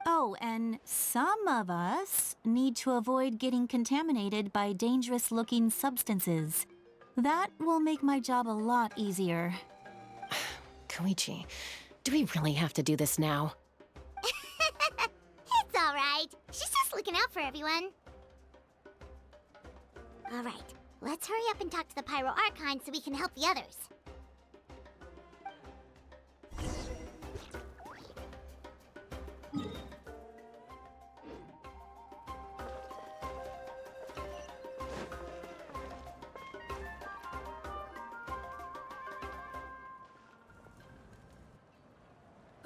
Oh, and some of us need to avoid getting contaminated by dangerous-looking substances. That will make my job a lot easier. Koichi, do we really have to do this now? It's alright. She's just looking out for everyone. Alright, let's hurry up and talk to the Pyro Archon so we can help the others.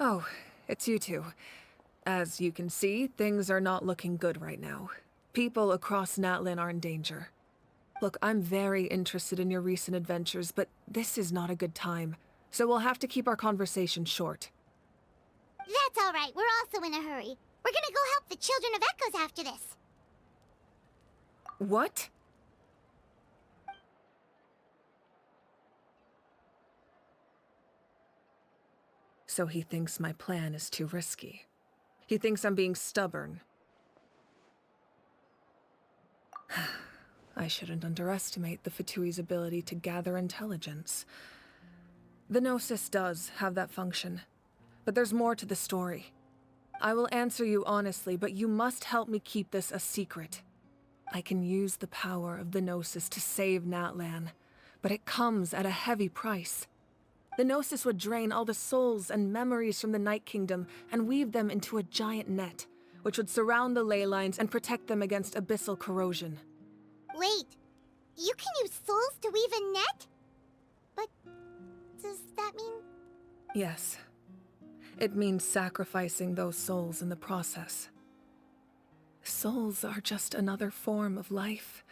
Oh, it's you two. As you can see, things are not looking good right now. People across Natlin are in danger. Look, I'm very interested in your recent adventures, but this is not a good time, so we'll have to keep our conversation short. That's alright, we're also in a hurry. We're gonna go help the Children of Echoes after this. What? So he thinks my plan is too risky. He thinks I'm being stubborn. I shouldn't underestimate the Fatui's ability to gather intelligence. The Gnosis does have that function, but there's more to the story. I will answer you honestly, but you must help me keep this a secret. I can use the power of the Gnosis to save Natlan, but it comes at a heavy price. The Gnosis would drain all the souls and memories from the Night Kingdom and weave them into a giant net, which would surround the ley lines and protect them against abyssal corrosion. Wait, you can use souls to weave a net? But does that mean... Yes. It means sacrificing those souls in the process. Souls are just another form of life.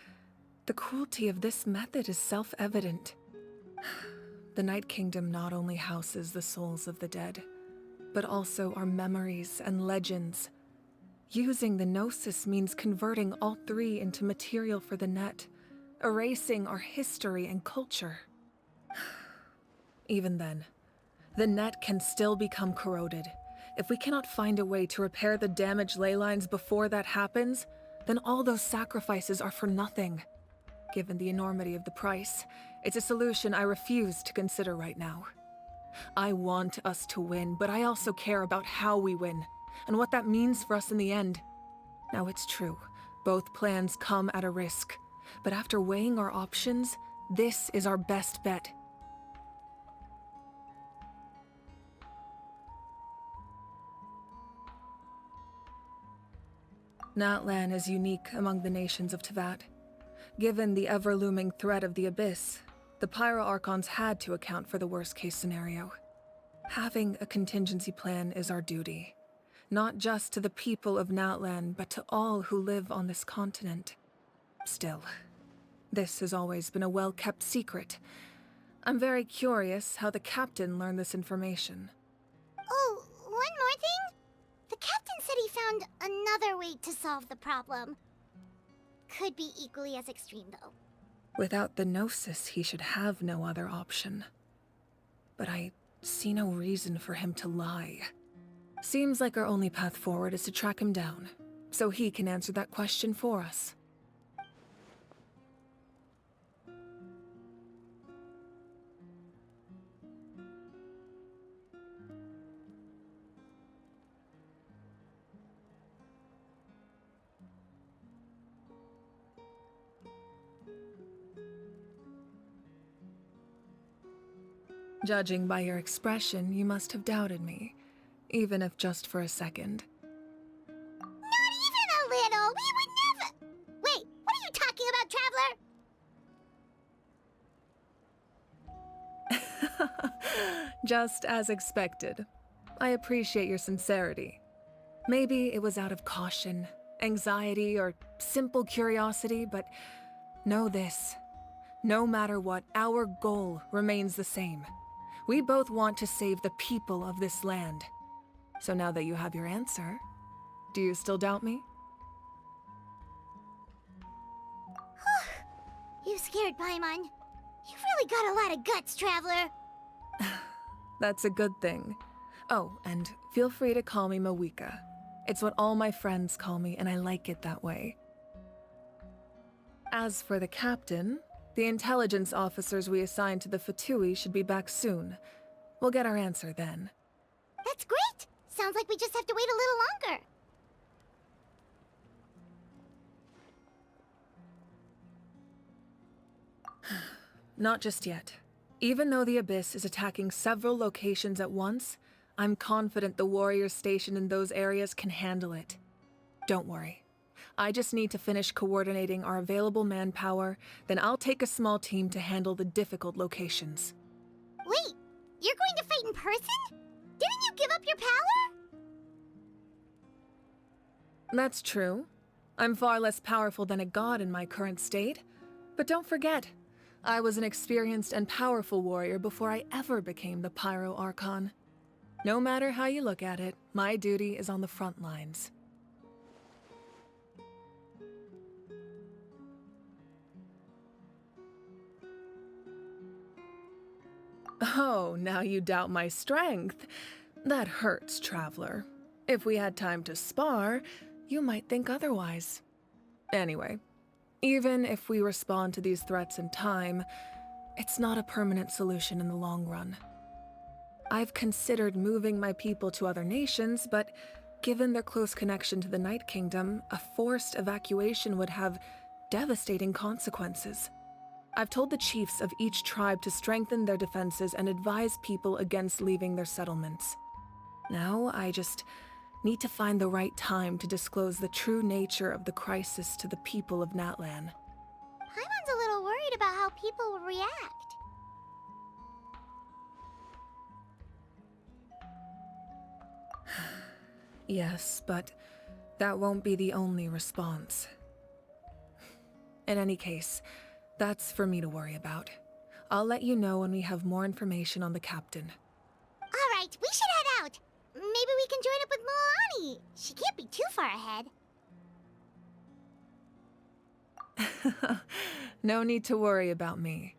The cruelty of this method is self-evident. The Night Kingdom not only houses the souls of the dead, but also our memories and legends. Using the Gnosis means converting all three into material for the net, erasing our history and culture. Even then, the net can still become corroded, If we cannot find a way to repair the damaged ley lines before that happens, then all those sacrifices are for nothing. Given the enormity of the price, it's a solution I refuse to consider right now. I want us to win, but I also care about how we win, and what that means for us in the end. Now, it's true, both plans come at a risk, but after weighing our options, this is our best bet. Natlan is unique among the nations of Teyvat. Given the ever-looming threat of the Abyss, the Pyro Archons had to account for the worst-case scenario. Having a contingency plan is our duty, not just to the people of Natlan, but to all who live on this continent. Still, this has always been a well-kept secret. I'm very curious how the captain learned this information. Oh, one more thing? The captain said he found another way to solve the problem. Could be equally as extreme, though. Without the Gnosis, he should have no other option. But I see no reason for him to lie. Seems like our only path forward is to track him down, so he can answer that question for us. Judging by your expression, you must have doubted me, even if just for a second. Not even a little! We would never— Wait, what are you talking about, Traveler? Just as expected. I appreciate your sincerity. Maybe it was out of caution, anxiety, or simple curiosity, but know this. No matter what, our goal remains the same. We both want to save the people of this land. So now that you have your answer, do you still doubt me? You scared Paimon. You've really got a lot of guts, Traveler. That's a good thing. Oh, and feel free to call me Mawika. It's what all my friends call me, and I like it that way. As for the captain, the intelligence officers we assigned to the Fatui should be back soon. We'll get our answer then. That's great! Sounds like we just have to wait a little longer. Not just yet. Even though the Abyss is attacking several locations at once, I'm confident the warriors stationed in those areas can handle it. Don't worry. I just need to finish coordinating our available manpower, then I'll take a small team to handle the difficult locations. Wait, you're going to fight in person? Didn't you give up your power? That's true. I'm far less powerful than a god in my current state. But don't forget, I was an experienced and powerful warrior before I ever became the Pyro Archon. No matter how you look at it, my duty is on the front lines. Oh, now you doubt my strength. That hurts, Traveler. If we had time to spar, you might think otherwise. Anyway, even if we respond to these threats in time, it's not a permanent solution in the long run. I've considered moving my people to other nations, but given their close connection to the Night Kingdom, a forced evacuation would have devastating consequences. I've told the chiefs of each tribe to strengthen their defenses and advise people against leaving their settlements. Now, I just need to find the right time to disclose the true nature of the crisis to the people of Natlan. Paimon's a little worried about how people will react. Yes, but that won't be the only response. In any case, that's for me to worry about. I'll let you know when we have more information on the captain. Alright, we should head out. Maybe we can join up with Moani. She can't be too far ahead. No need to worry about me.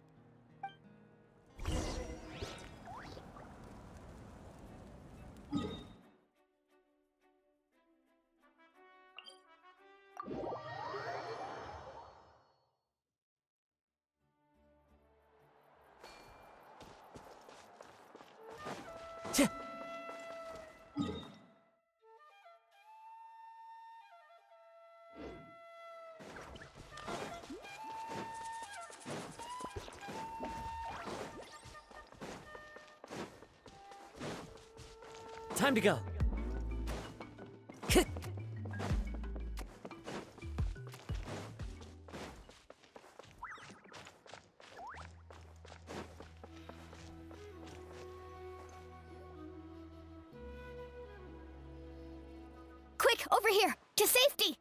Time to go. Quick, over here! To safety!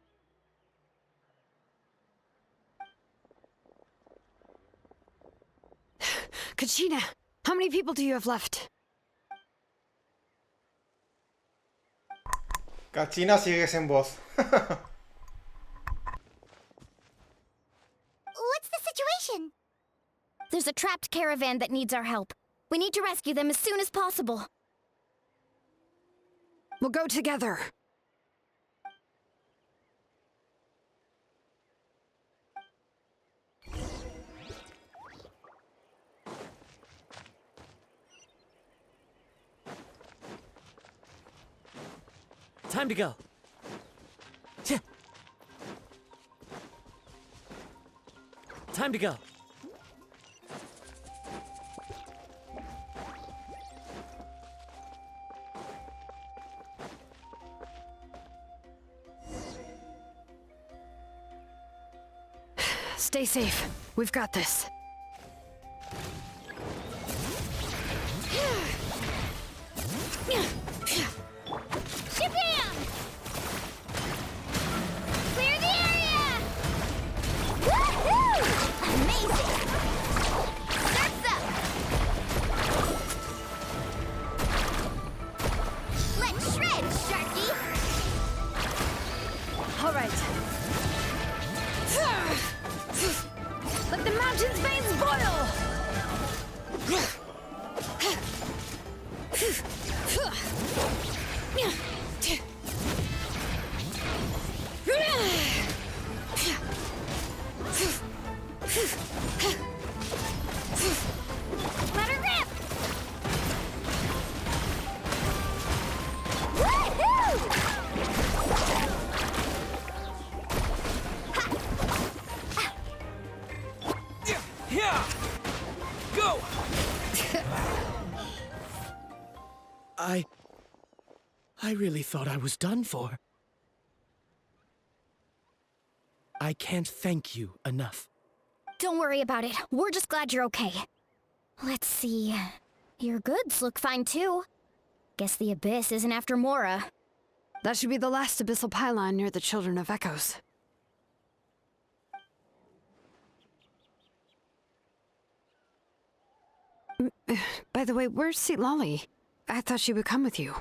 Kachina, how many people do you have left? Cachina, sigues en voz. What's the situation? There's a trapped caravan that needs our help. We need to rescue them as soon as possible. We'll go together. Time to go. Time to go. Stay safe. We've got this. Shabam! Clear the area! Woohoo! Amazing! Surf's up! Let's shred, Sharky! All right. Let the mountain's veins boil! Let her rip! Woohoo! Yeah! Go! I really thought I was done for. I can't thank you enough. Don't worry about it. We're just glad you're okay. Let's see. Your goods look fine too. Guess the Abyss isn't after Mora. That should be the last abyssal pylon near the Children of Echoes. By the way, where's Lolly? I thought she would come with you.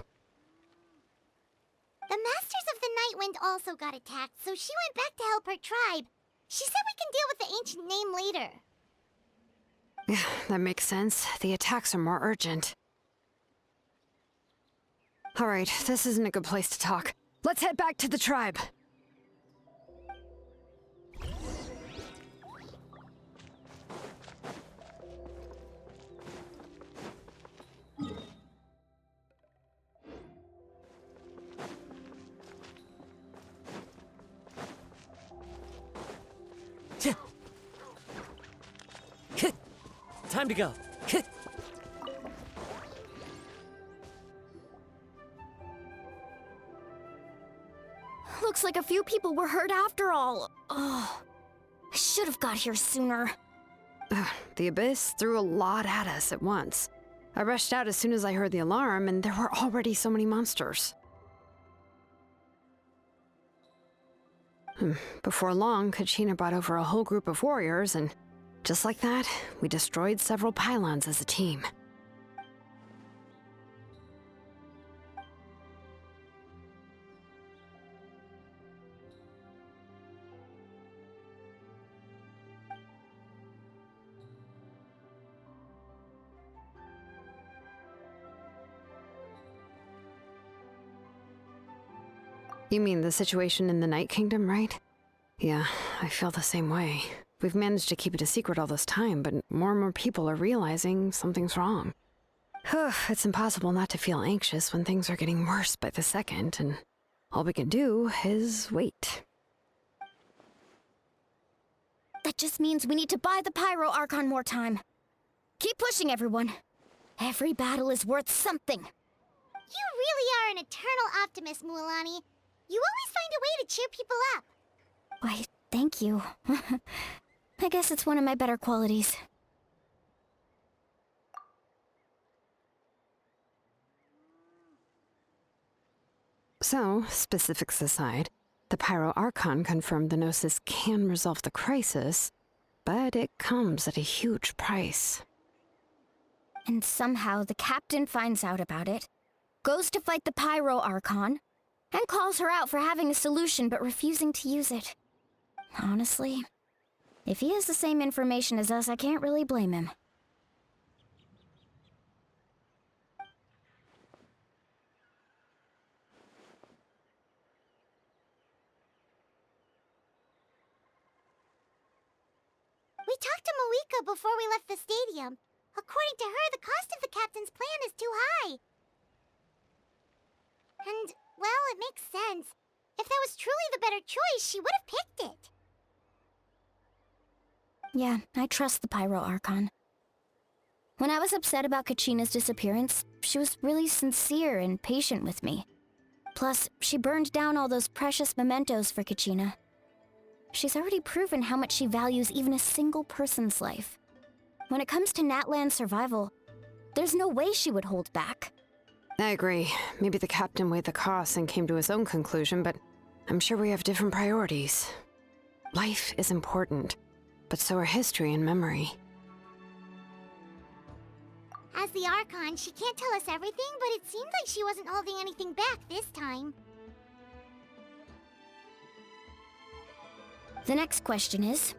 The Masters of the Night Wind also got attacked, so she went back to help her tribe. She said we can deal with the ancient name later. Yeah, that makes sense. The attacks are more urgent. Alright, this isn't a good place to talk. Let's head back to the tribe. Time to go. Looks like a few people were hurt after all. Oh, I should have got here sooner. The Abyss threw a lot at us at once. I rushed out as soon as I heard the alarm, and there were already so many monsters. Before long, Kachina brought over a whole group of warriors, and just like that, we destroyed several pylons as a team. You mean the situation in the Night Kingdom, right? Yeah, I feel the same way. We've managed to keep it a secret all this time, but more and more people are realizing something's wrong. It's impossible not to feel anxious when things are getting worse by the second, and all we can do is wait. That just means we need to buy the Pyro Archon more time. Keep pushing, everyone. Every battle is worth something. You really are an eternal optimist, Mualani. You always find a way to cheer people up. Why, thank you. I guess it's one of my better qualities. So, specifics aside, the Pyro Archon confirmed the Gnosis can resolve the crisis, but it comes at a huge price. And somehow the captain finds out about it, goes to fight the Pyro Archon, and calls her out for having a solution but refusing to use it. Honestly, if he has the same information as us, I can't really blame him. We talked to Moika before we left the stadium. According to her, the cost of the captain's plan is too high. And, well, it makes sense. If that was truly the better choice, she would have picked it. Yeah, I trust the Pyro Archon. When I was upset about Kachina's disappearance, she was really sincere and patient with me. Plus, she burned down all those precious mementos for Kachina. She's already proven how much she values even a single person's life. When it comes to Natlan's survival, there's no way she would hold back. I agree. Maybe the captain weighed the costs and came to his own conclusion, but I'm sure we have different priorities. Life is important, but so are history and memory. As the Archon, she can't tell us everything, but it seemed like she wasn't holding anything back this time. The next question is,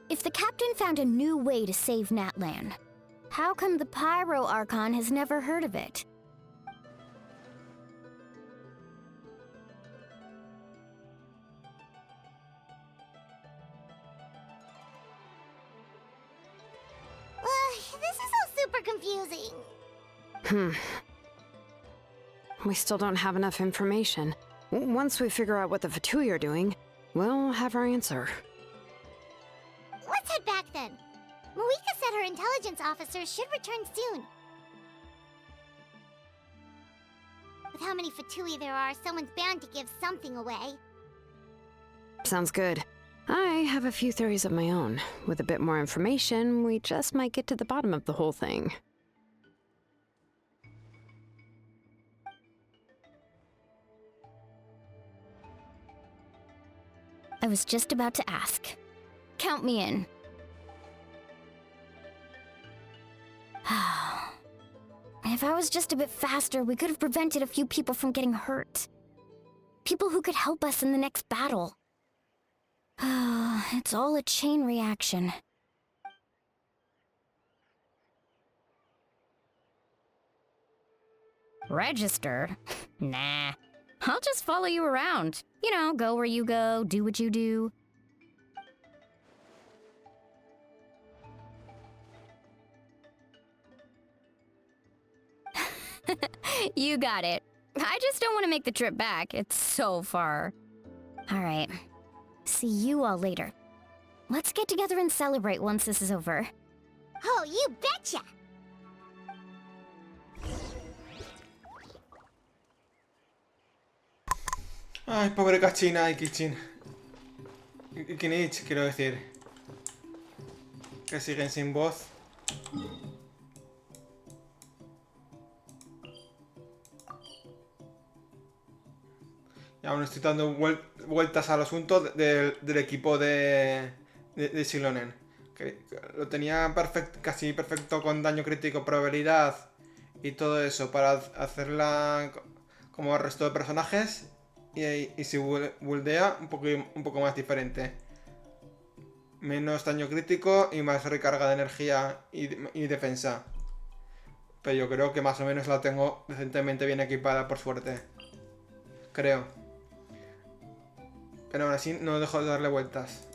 if the captain found a new way to save Natlan, how come the Pyro Archon has never heard of it? This is all super confusing. We still don't have enough information. Once we figure out what the Fatui are doing, we'll have our answer. Let's head back then. Moika said her intelligence officers should return soon. With how many Fatui there are, someone's bound to give something away. Sounds good. I have a few theories of my own. With a bit more information, we just might get to the bottom of the whole thing. I was just about to ask. Count me in. If I was just a bit faster, we could have prevented a few people from getting hurt. People who could help us in the next battle. It's all a chain reaction. Registered? Nah. I'll just follow you around. You know, go where you go, do what you do. You got it. I just don't want to make the trip back. It's so far. All right. See you all later. Let's get together and celebrate once this is over. Oh, you betcha! Ay, pobre Kachina y Kichin. Y Kinich, quiero decir. Que siguen sin voz. Y aún estoy dando vueltas al asunto del equipo de Silonen. Que lo tenía casi perfecto con daño crítico, probabilidad y todo eso para hacerla como el resto de personajes. Y si buildea, un poco más diferente. Menos daño crítico y más recarga de energía y defensa. Pero yo creo que más o menos la tengo decentemente bien equipada, por suerte. Creo. Pero aún así no dejo de darle vueltas.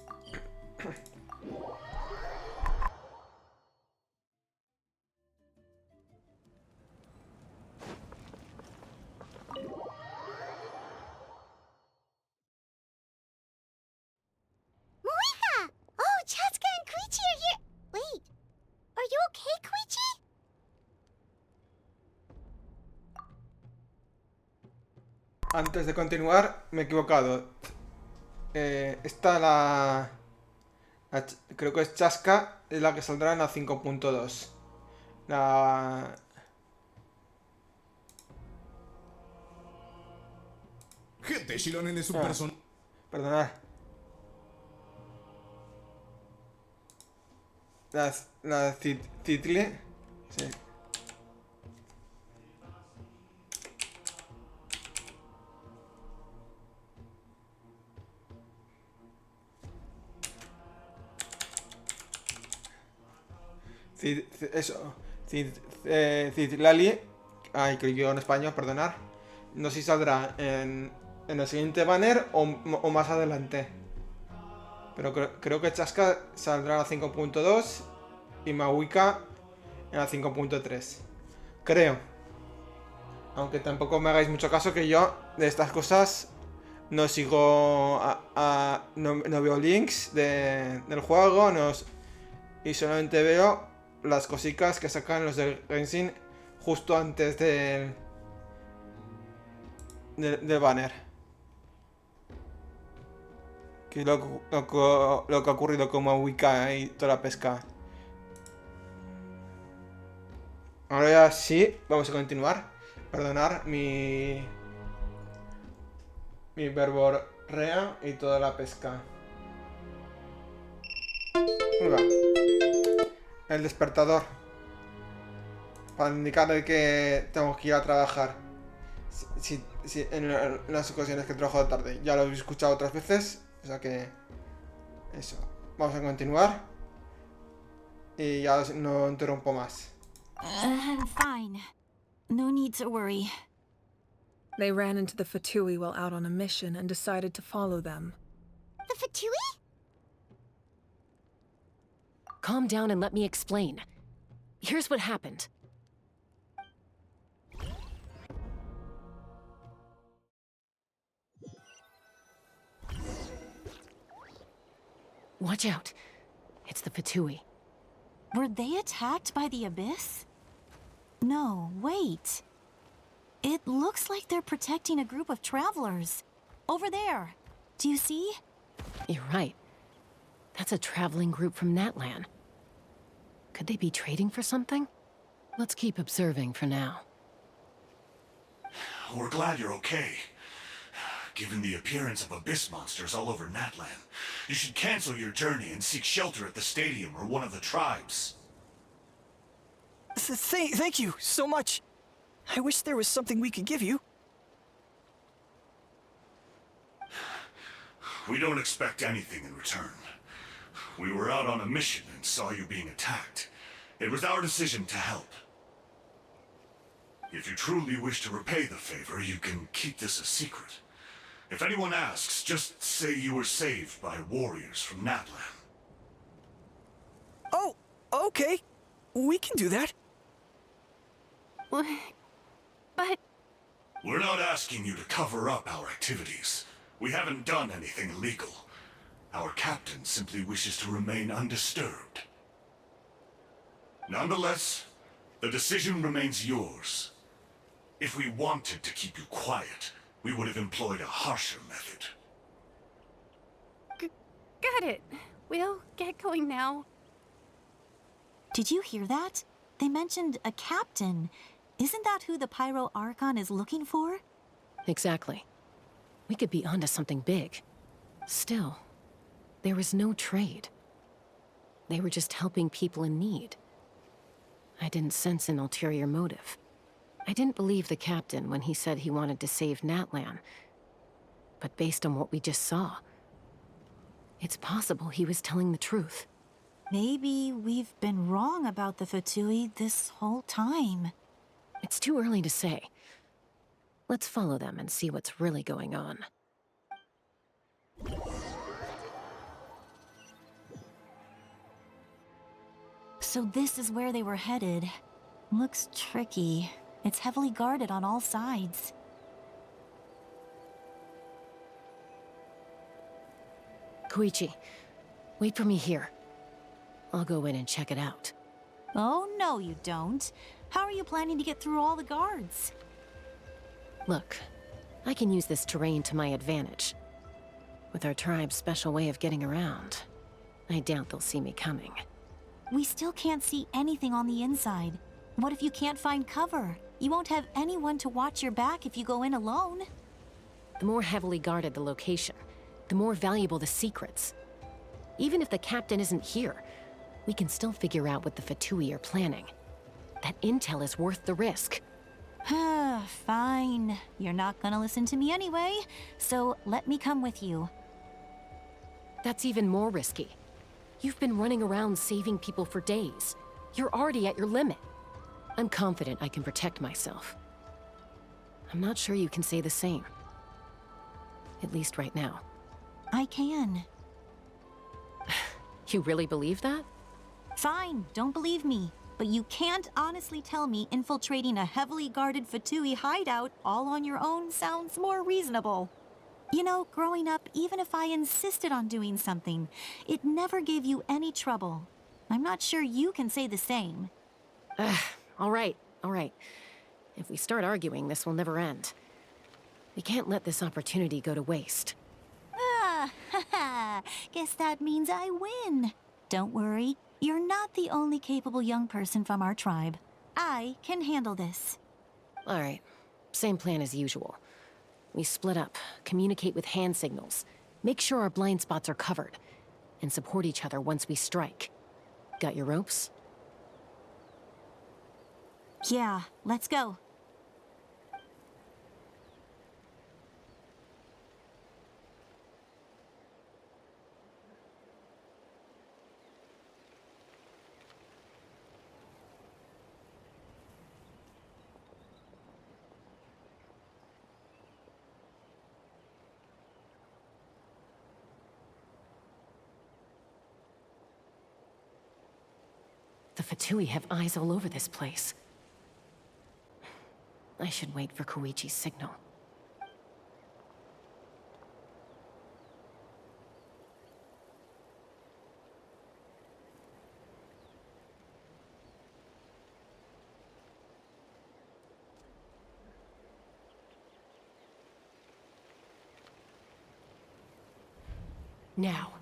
Moika! Oh, Chaska and Koichi are here! Wait, are you okay, Koichi? Antes de continuar, me he equivocado. Esta creo que es Chasca, es la que saldrá en la 5.2. La... Gente, Shilonen es un person... Perdonad. La Citli. Sí. Eso. Citlali. Ay, que yo en español, perdonad. No sé si saldrá en el siguiente banner o más adelante. Pero creo que Chasca saldrá en la 5.2 y Mawika en la 5.3. Creo. Aunque tampoco me hagáis mucho caso, que yo de estas cosas no sigo no veo links del juego, y solamente veo las cositas que sacan los del Genshin justo antes del banner. Que es lo que ha ocurrido con Mawika y toda la pesca. Ahora ya sí, vamos a continuar. Perdonar mi verborrea y toda la pesca. Ahí va. El despertador. Para indicarle que tengo que ir a trabajar. Si en las ocasiones que trabajo de tarde. Ya lo he escuchado otras veces. O sea que... Eso. Vamos a continuar. Y ya no interrumpo más. I'm fine. No need to worry. They ran into the Fatui while out on a mission and decided to follow them. The Fatui? Calm down and let me explain. Here's what happened. Watch out. It's the Fatui. Were they attacked by the Abyss? No, wait. It looks like they're protecting a group of travelers. Over there. Do you see? You're right. That's a traveling group from Natlan. Could they be trading for something? Let's keep observing for now. We're glad you're okay. Given the appearance of abyss monsters all over Natlan, you should cancel your journey and seek shelter at the stadium or one of the tribes. Thank you so much. I wish there was something we could give you. We don't expect anything in return. We were out on a mission and saw you being attacked. It was our decision to help. If you truly wish to repay the favor, you can keep this a secret. If anyone asks, just say you were saved by warriors from Natlan. Oh, okay. We can do that. But... We're not asking you to cover up our activities. We haven't done anything illegal. Our captain simply wishes to remain undisturbed. Nonetheless, the decision remains yours. If we wanted to keep you quiet, we would have employed a harsher method. Got it. We'll get going now. Did you hear that? They mentioned a captain. Isn't that who the Pyro Archon is looking for? Exactly. We could be onto something big. Still, there was no trade. They were just helping people in need. I didn't sense an ulterior motive. I didn't believe the captain when he said he wanted to save Natlan. But based on what we just saw, it's possible he was telling the truth. Maybe we've been wrong about the Fatui this whole time. It's too early to say. Let's follow them and see what's really going on. So this is where they were headed. Looks tricky. It's heavily guarded on all sides. Koichi, wait for me here. I'll go in and check it out. Oh, no you don't. How are you planning to get through all the guards? Look, I can use this terrain to my advantage. With our tribe's special way of getting around, I doubt they'll see me coming. We still can't see anything on the inside. What if you can't find cover? You won't have anyone to watch your back if you go in alone. The more heavily guarded the location, the more valuable the secrets. Even if the captain isn't here, we can still figure out what the Fatui are planning. That intel is worth the risk. Fine. You're not gonna listen to me anyway, so let me come with you. That's even more risky. You've been running around saving people for days. You're already at your limit. I'm confident I can protect myself. I'm not sure you can say the same. At least right now. I can. You really believe that? Fine, don't believe me. But you can't honestly tell me infiltrating a heavily guarded Fatui hideout all on your own sounds more reasonable. You know, growing up, even if I insisted on doing something, it never gave you any trouble. I'm not sure you can say the same. All right. If we start arguing, this will never end. We can't let this opportunity go to waste. Guess that means I win. Don't worry, you're not the only capable young person from our tribe. I can handle this. All right, same plan as usual. We split up, communicate with hand signals, make sure our blind spots are covered, and support each other once we strike. Got your ropes? Yeah, let's go. The Fatui have eyes all over this place. I should wait for Koichi's signal. Now.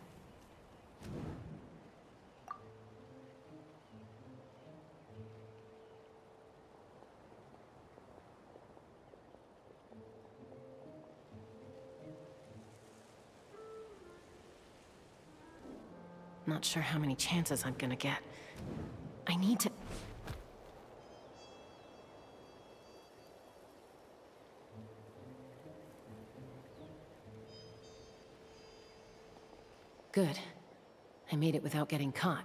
Not sure how many chances I'm gonna get. I need to... Good. I made it without getting caught.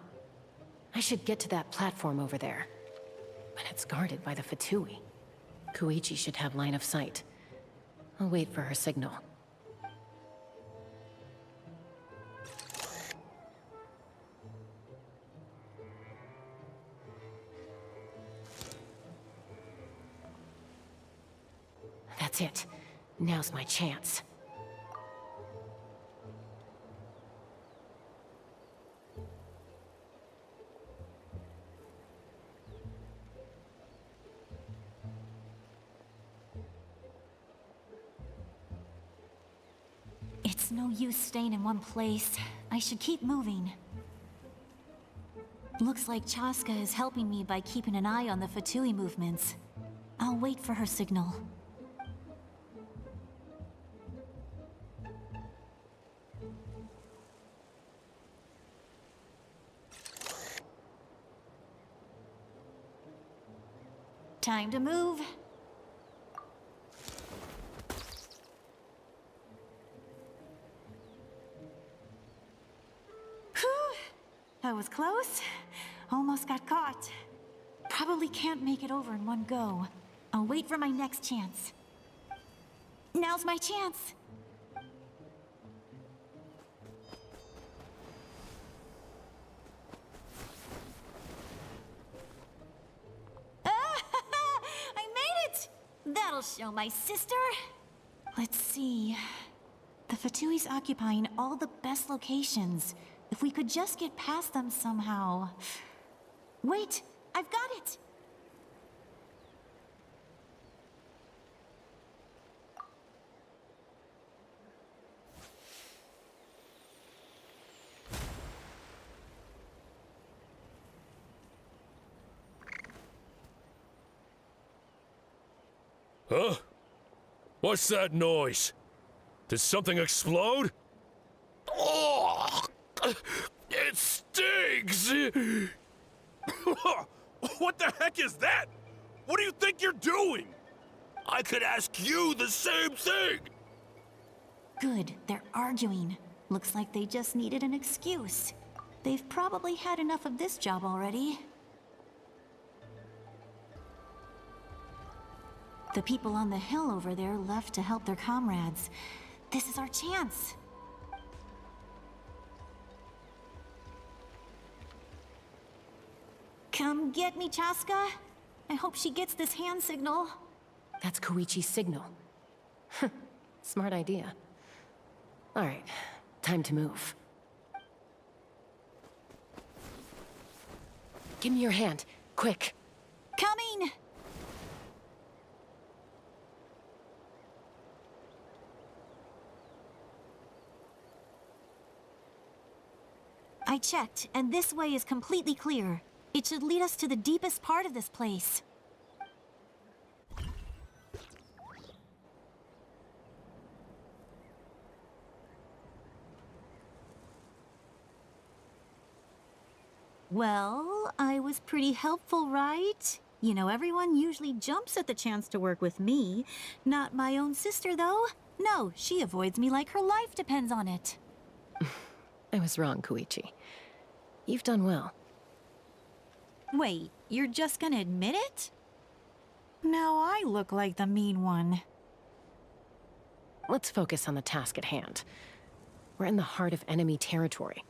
I should get to that platform over there. But it's guarded by the Fatui. Koichi should have line of sight. I'll wait for her signal. That's it. Now's my chance. It's no use staying in one place. I should keep moving. Looks like Chaska is helping me by keeping an eye on the Fatui movements. I'll wait for her signal. Time to move. Whew! That was close. Almost got caught. Probably can't make it over in one go. I'll wait for my next chance. Now's my chance. That'll show my sister. Let's see. The Fatui's occupying all the best locations. If we could just get past them somehow. Wait, I've got it! Huh? What's that noise? Did something explode? Oh! It stinks! What the heck is that? What do you think you're doing? I could ask you the same thing! Good, they're arguing. Looks like they just needed an excuse. They've probably had enough of this job already. The people on the hill over there left to help their comrades. This is our chance. Come get me, Chaska. I hope she gets this hand signal. That's Koichi's signal. Smart idea. All right, time to move. Give me your hand, quick. Coming! I checked, and this way is completely clear. It should lead us to the deepest part of this place. Well, I was pretty helpful, right? You know, everyone usually jumps at the chance to work with me. Not my own sister, though. No, she avoids me like her life depends on it. I was wrong, Koichi. You've done well. Wait, you're just gonna admit it? Now I look like the mean one. Let's focus on the task at hand. We're in the heart of enemy territory.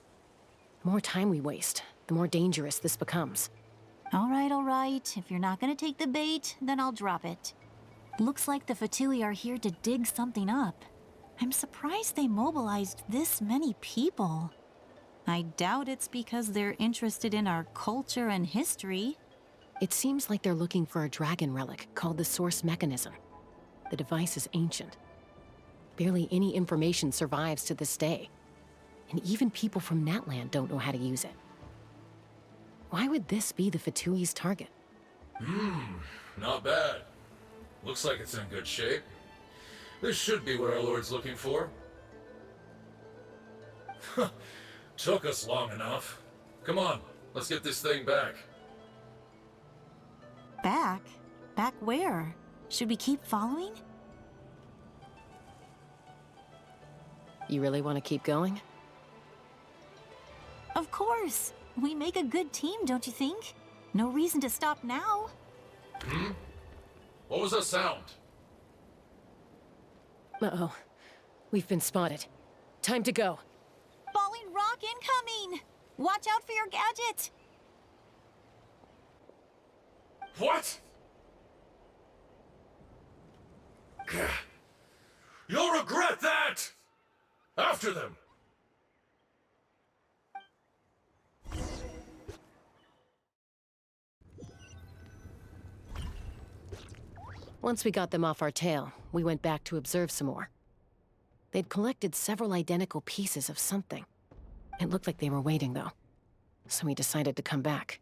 The more time we waste, the more dangerous this becomes. All right. If you're not gonna take the bait, then I'll drop it. Looks like the Fatui are here to dig something up. I'm surprised they mobilized this many people. I doubt it's because they're interested in our culture and history. It seems like they're looking for a dragon relic called the Source Mechanism. The device is ancient. Barely any information survives to this day. And even people from Natland don't know how to use it. Why would this be the Fatui's target? Not bad. Looks like it's in good shape. This should be what our Lord's looking for. Took us long enough. Come on, let's get this thing back. Back? Back where? Should we keep following? You really want to keep going? Of course. We make a good team, don't you think? No reason to stop now. What was that sound? Uh-oh. We've been spotted. Time to go. Falling rock incoming! Watch out for your gadget! What? You'll regret that! After them! Once we got them off our tail, we went back to observe some more. They'd collected several identical pieces of something. It looked like they were waiting, though. So we decided to come back.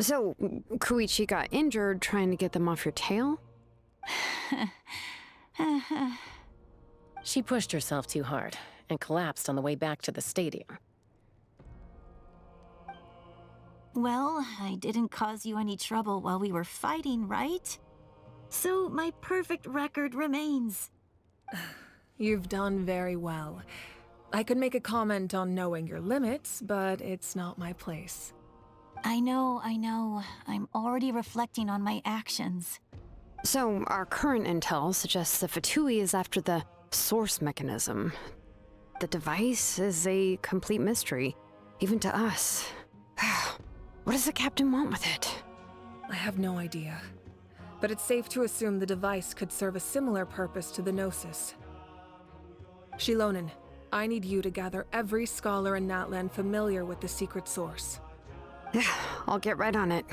So, Koichi got injured trying to get them off your tail? She pushed herself too hard and collapsed on the way back to the stadium. Well, I didn't cause you any trouble while we were fighting, right? So my perfect record remains. You've done very well. I could make a comment on knowing your limits, but it's not my place. I know. I'm already reflecting on my actions. So, our current intel suggests the Fatui is after the Source Mechanism. The device is a complete mystery, even to us. What does the captain want with it? I have no idea. But it's safe to assume the device could serve a similar purpose to the Gnosis. Shilonen, I need you to gather every scholar in Natland familiar with the secret source. I'll get right on it.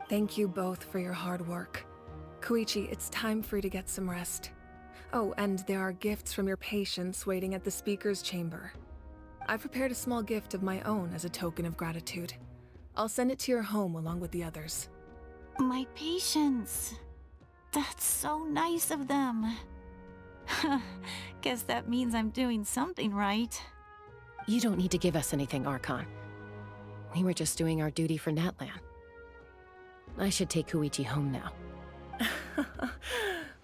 Thank you both for your hard work. Koichi, it's time for you to get some rest. Oh, and there are gifts from your patients waiting at the speaker's chamber. I've prepared a small gift of my own as a token of gratitude. I'll send it to your home along with the others. My patience. That's so nice of them. Guess that means I'm doing something right. You don't need to give us anything, Archon. We were just doing our duty for Natlan. I should take Koichi home now.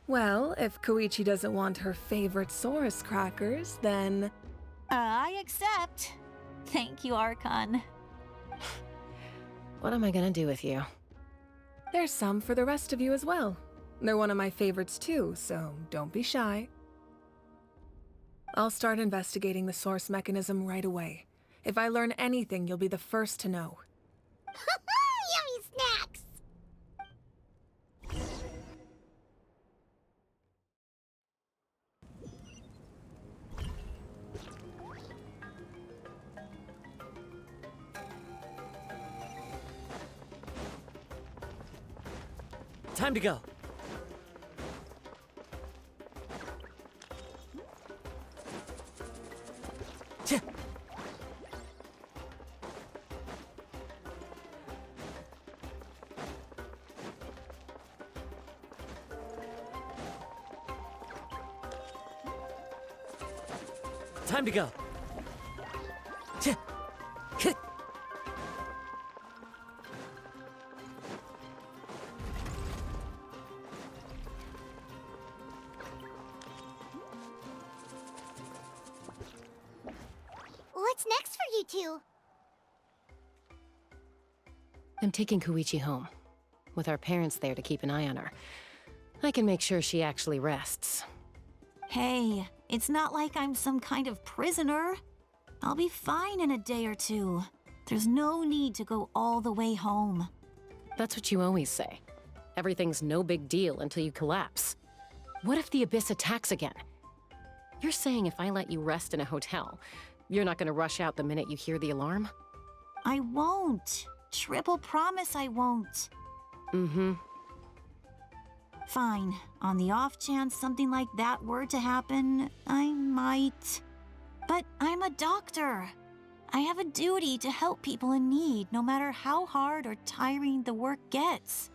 Well, if Koichi doesn't want her favorite Saurus crackers, then... I accept. Thank you, Archon. What am I gonna do with you? There's some for the rest of you as well. They're one of my favorites too, so don't be shy. I'll start investigating the source mechanism right away. If I learn anything, you'll be the first to know. Yummy snacks! Time to go. Time to go. What's next for you two? I'm taking Koichi home. With our parents there to keep an eye on her. I can make sure she actually rests. Hey, it's not like I'm some kind of prisoner. I'll be fine in a day or two. There's no need to go all the way home. That's what you always say. Everything's no big deal until you collapse. What if the Abyss attacks again? You're saying if I let you rest in a hotel, you're not gonna rush out the minute you hear the alarm? I won't. Triple promise I won't. Mm-hmm. Fine. On the off chance something like that were to happen, I might. But I'm a doctor. I have a duty to help people in need, no matter how hard or tiring the work gets.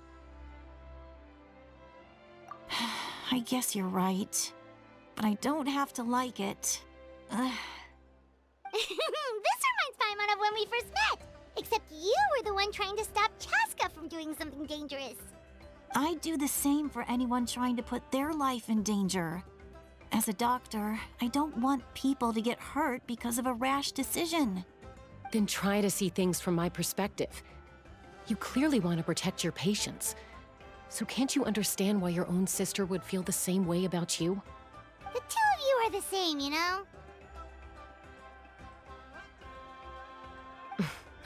I guess you're right. But I don't have to like it. This reminds Paimon of when we first met. Except you were the one trying to stop Chaska from doing something dangerous. I'd do the same for anyone trying to put their life in danger. As a doctor, I don't want people to get hurt because of a rash decision. Then try to see things from my perspective. You clearly want to protect your patients. So can't you understand why your own sister would feel the same way about you? The two of you are the same, you know?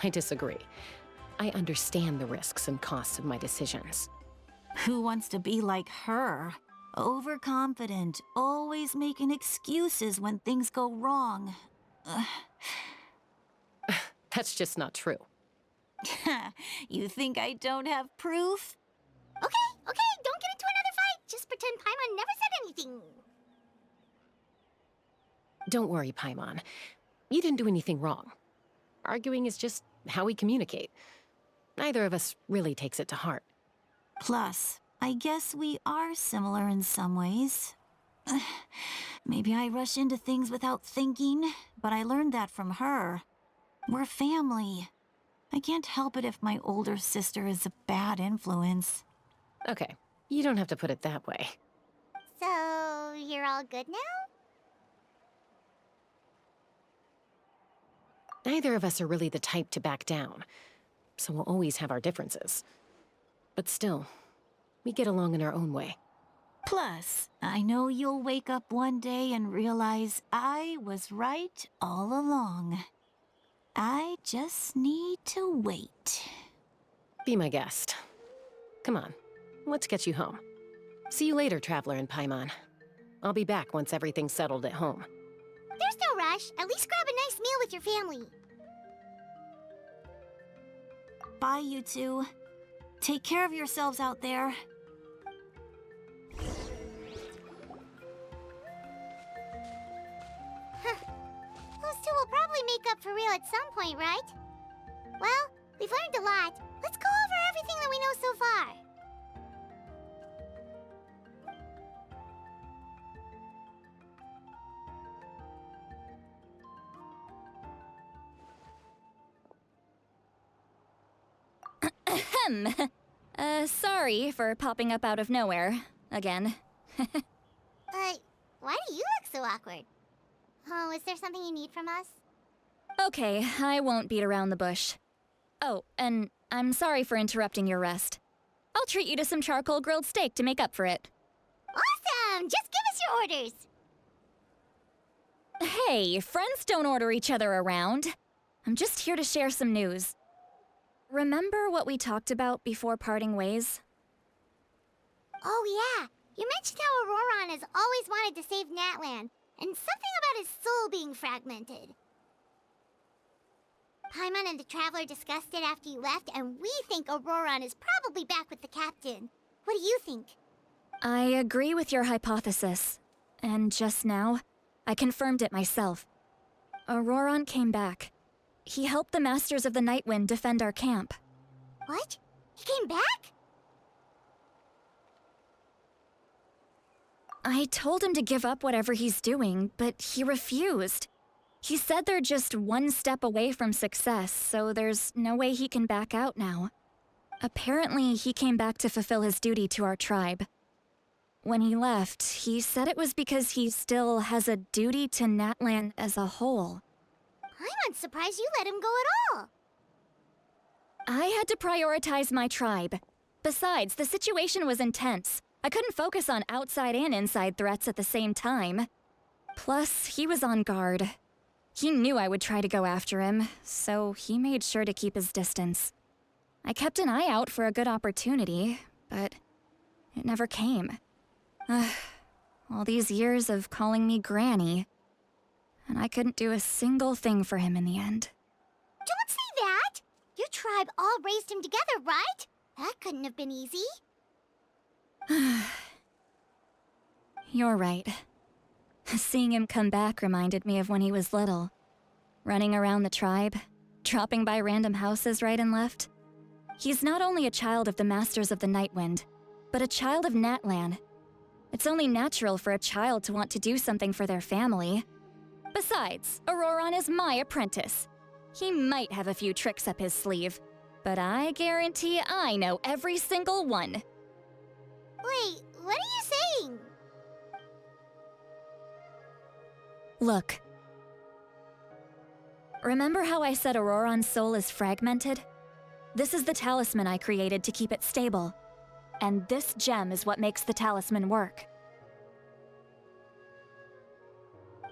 I disagree. I understand the risks and costs of my decisions. Who wants to be like her? Overconfident, always making excuses when things go wrong. That's just not true. You think I don't have proof? Okay, don't get into another fight. Just pretend Paimon never said anything. Don't worry, Paimon. You didn't do anything wrong. Arguing is just how we communicate. Neither of us really takes it to heart. Plus, I guess we are similar in some ways. Maybe I rush into things without thinking, but I learned that from her. We're family. I can't help it if my older sister is a bad influence. Okay, you don't have to put it that way. So, you're all good now? Neither of us are really the type to back down, so we'll always have our differences. But still, we get along in our own way. Plus, I know you'll wake up one day and realize I was right all along. I just need to wait. Be my guest. Come on, let's get you home. See you later, Traveler and Paimon. I'll be back once everything's settled at home. There's no rush. At least grab a nice meal with your family. Bye, you two. Take care of yourselves out there. Those two will probably make up for real at some point, right? Well, we've learned a lot. Let's go over everything that we know so far. Sorry for popping up out of nowhere. Again. Why do you look so awkward? Oh, is there something you need from us? Okay, I won't beat around the bush. Oh, and I'm sorry for interrupting your rest. I'll treat you to some charcoal grilled steak to make up for it. Awesome! Just give us your orders! Hey, friends don't order each other around. I'm just here to share some news. Remember what we talked about before parting ways? Oh yeah, you mentioned how Ororon has always wanted to save Natlan, and something about his soul being fragmented. Paimon and the Traveler discussed it after you left, and we think Ororon is probably back with the Captain. What do you think? I agree with your hypothesis. And just now, I confirmed it myself. Ororon came back. He helped the Masters of the Nightwind defend our camp. What? He came back? I told him to give up whatever he's doing, but he refused. He said they're just one step away from success, so there's no way he can back out now. Apparently, he came back to fulfill his duty to our tribe. When he left, he said it was because he still has a duty to Natlan as a whole. I'm surprised you let him go at all. I had to prioritize my tribe. Besides, the situation was intense. I couldn't focus on outside and inside threats at the same time. Plus, he was on guard. He knew I would try to go after him, so he made sure to keep his distance. I kept an eye out for a good opportunity, but it never came. All these years of calling me Granny, and I couldn't do a single thing for him in the end. Don't say that! Your tribe all raised him together, right? That couldn't have been easy. You're right. Seeing him come back reminded me of when he was little. Running around the tribe, dropping by random houses right and left. He's not only a child of the Masters of the Nightwind, but a child of Natlan. It's only natural for a child to want to do something for their family. Besides, Ororon is my apprentice. He might have a few tricks up his sleeve, but I guarantee I know every single one. Wait, what are you saying? Look. Remember how I said Ororon's soul is fragmented? This is the talisman I created to keep it stable. And this gem is what makes the talisman work.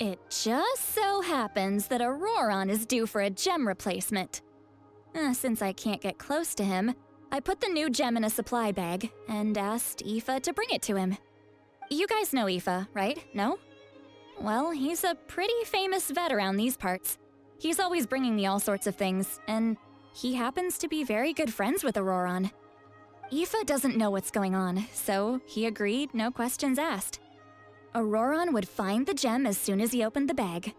It just so happens that Ororon is due for a gem replacement. Since I can't get close to him, I put the new gem in a supply bag and asked Aoife to bring it to him. You guys know Aoife, right? No? Well, he's a pretty famous vet around these parts. He's always bringing me all sorts of things, and he happens to be very good friends with Ororon. Aoife doesn't know what's going on, so he agreed, no questions asked. Ororon would find the gem as soon as he opened the bag.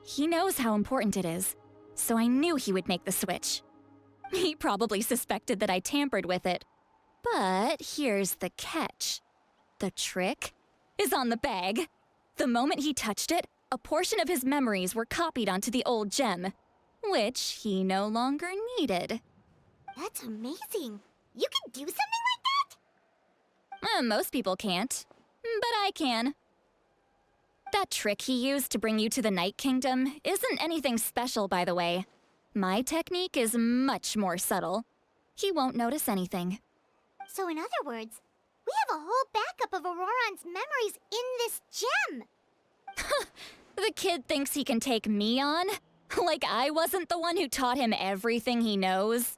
He knows how important it is, so I knew he would make the switch. He probably suspected that I tampered with it. But here's the catch. The trick is on the bag. The moment he touched it, a portion of his memories were copied onto the old gem, which he no longer needed. That's amazing. You can do something like that? Most people can't, but I can. That trick he used to bring you to the Night Kingdom isn't anything special, by the way. My technique is much more subtle. He won't notice anything. So in other words, we have a whole backup of Ororon's memories in this gem. The kid thinks he can take me on? Like I wasn't the one who taught him everything he knows?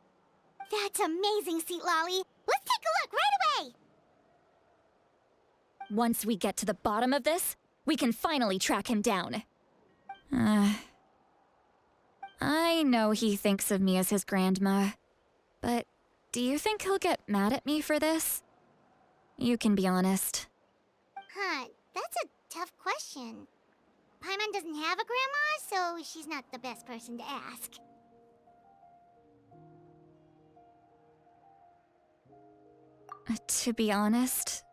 That's amazing, Seat Lolly. Let's take a look right away. Once we get to the bottom of this, we can finally track him down. I know he thinks of me as his grandma, but do you think he'll get mad at me for this? You can be honest. That's a tough question. Paimon doesn't have a grandma, so she's not the best person to ask. To be honest,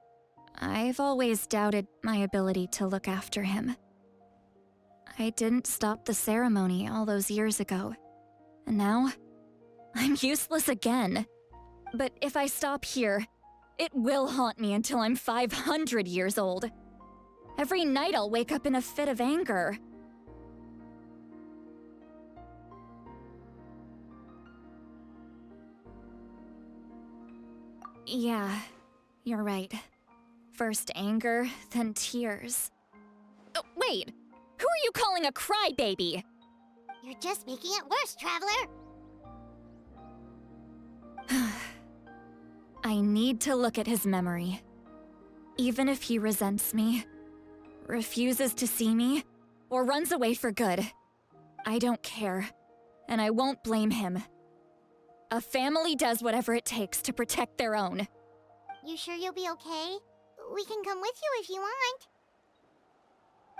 I've always doubted my ability to look after him. I didn't stop the ceremony all those years ago, and now I'm useless again. But if I stop here, it will haunt me until I'm 500 years old. Every night I'll wake up in a fit of anger. Yeah, you're right. First anger, then tears. Oh, wait! Who are you calling a crybaby? You're just making it worse, Traveler. I need to look at his memory. Even if he resents me, refuses to see me, or runs away for good, I don't care, and I won't blame him. A family does whatever it takes to protect their own. You sure you'll be okay? We can come with you if you want.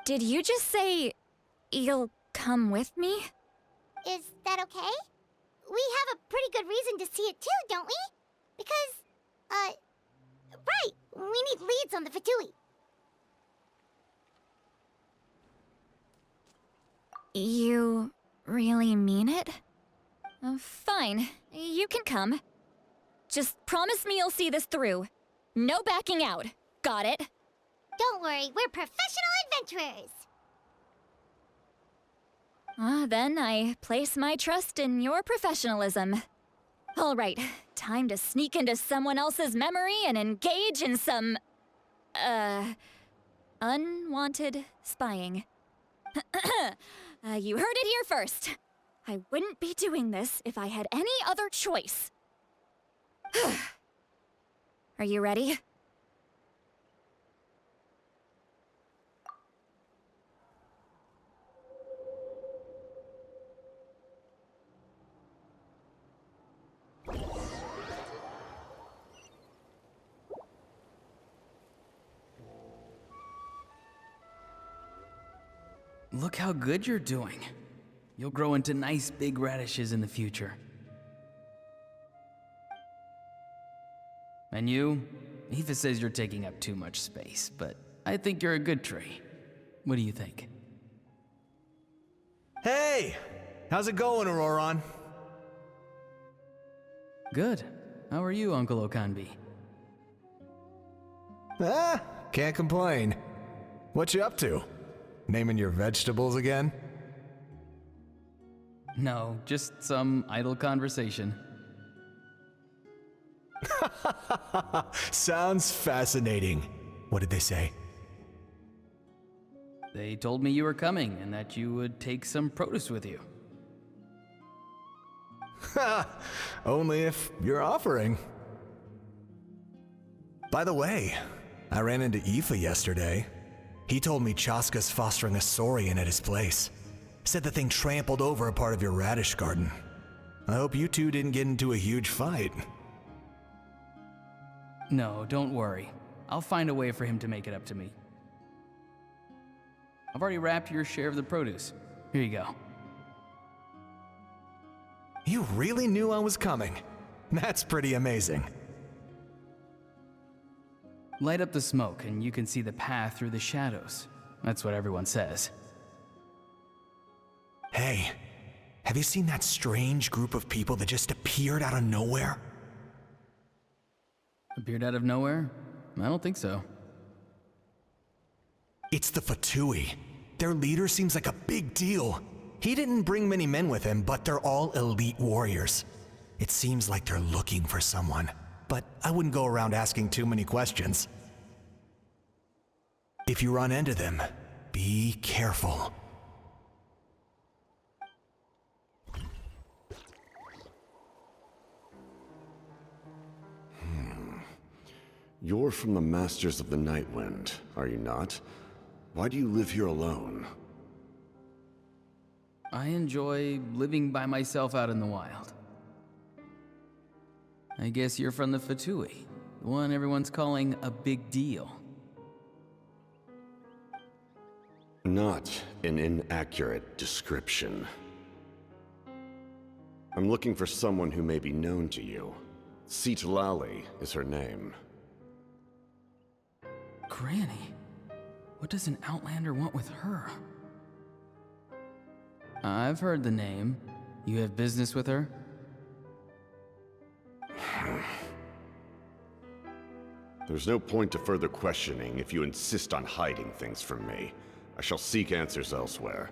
Did you just say you'll come with me? Is that okay? We have a pretty good reason to see it too, don't we? Because, right, we need leads on the Fatui. You really mean it? Fine, you can come. Just promise me you'll see this through. No backing out. Got it? Don't worry, we're professional adventurers. Then I place my trust in your professionalism. All right, time to sneak into someone else's memory and engage in some, unwanted spying. You heard it here first. I wouldn't be doing this if I had any other choice. Are you ready? Look how good you're doing. You'll grow into nice big radishes in the future. And you? Eva says you're taking up too much space, but I think you're a good tree. What do you think? Hey! How's it going, Ororon? Good. How are you, Uncle Okanbi? Can't complain. What you up to? Naming your vegetables again? No, just some idle conversation. Sounds fascinating. What did they say? They told me you were coming and that you would take some produce with you. Only if you're offering. By the way, I ran into Aoife yesterday. He told me Chaska's fostering a saurian at his place. Said the thing trampled over a part of your radish garden. I hope you two didn't get into a huge fight. No, don't worry. I'll find a way for him to make it up to me. I've already wrapped your share of the produce. Here you go. You really knew I was coming. That's pretty amazing. Light up the smoke and you can see the path through the shadows. That's what everyone says. Hey, have you seen that strange group of people that just appeared out of nowhere? Appeared out of nowhere? I don't think so. It's the Fatui. Their leader seems like a big deal. He didn't bring many men with him, but they're all elite warriors. It seems like they're looking for someone, but I wouldn't go around asking too many questions. If you run into them, be careful. You're from the Masters of the Nightwind, are you not? Why do you live here alone? I enjoy living by myself out in the wild. I guess you're from the Fatui, the one everyone's calling a big deal. Not an inaccurate description. I'm looking for someone who may be known to you. Citlali is her name. Granny? What does an Outlander want with her? I've heard the name. You have business with her? There's no point to further questioning if you insist on hiding things from me. I shall seek answers elsewhere.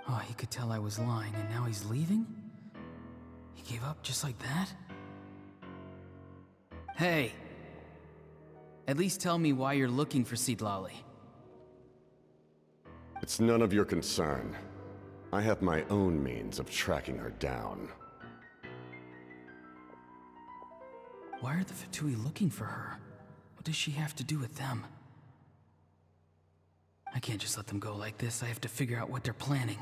Oh, he could tell I was lying, and now he's leaving? He gave up just like that? Hey! At least tell me why you're looking for Citlali. It's none of your concern. I have my own means of tracking her down. Why are the Fatui looking for her? What does she have to do with them? I can't just let them go like this. I have to figure out what they're planning.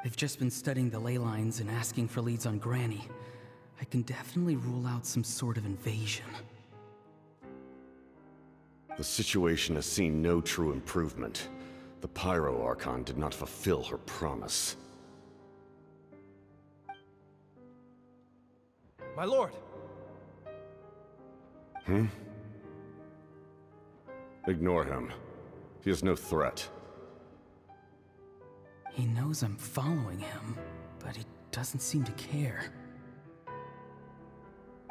They've just been studying the ley lines and asking for leads on Granny. I can definitely rule out some sort of invasion. The situation has seen no true improvement. The Pyro Archon did not fulfill her promise. My lord! Ignore him. He is no threat. He knows I'm following him, but he doesn't seem to care.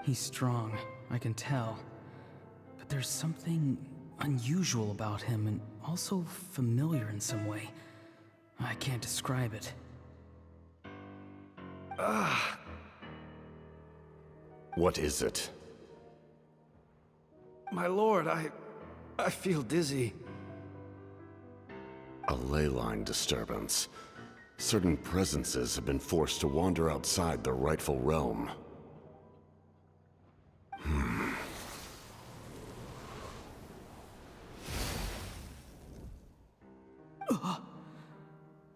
He's strong, I can tell. But there's something unusual about him and also familiar in some way. I can't describe it. What is it? My lord, I feel dizzy. A ley line disturbance. Certain presences have been forced to wander outside their rightful realm.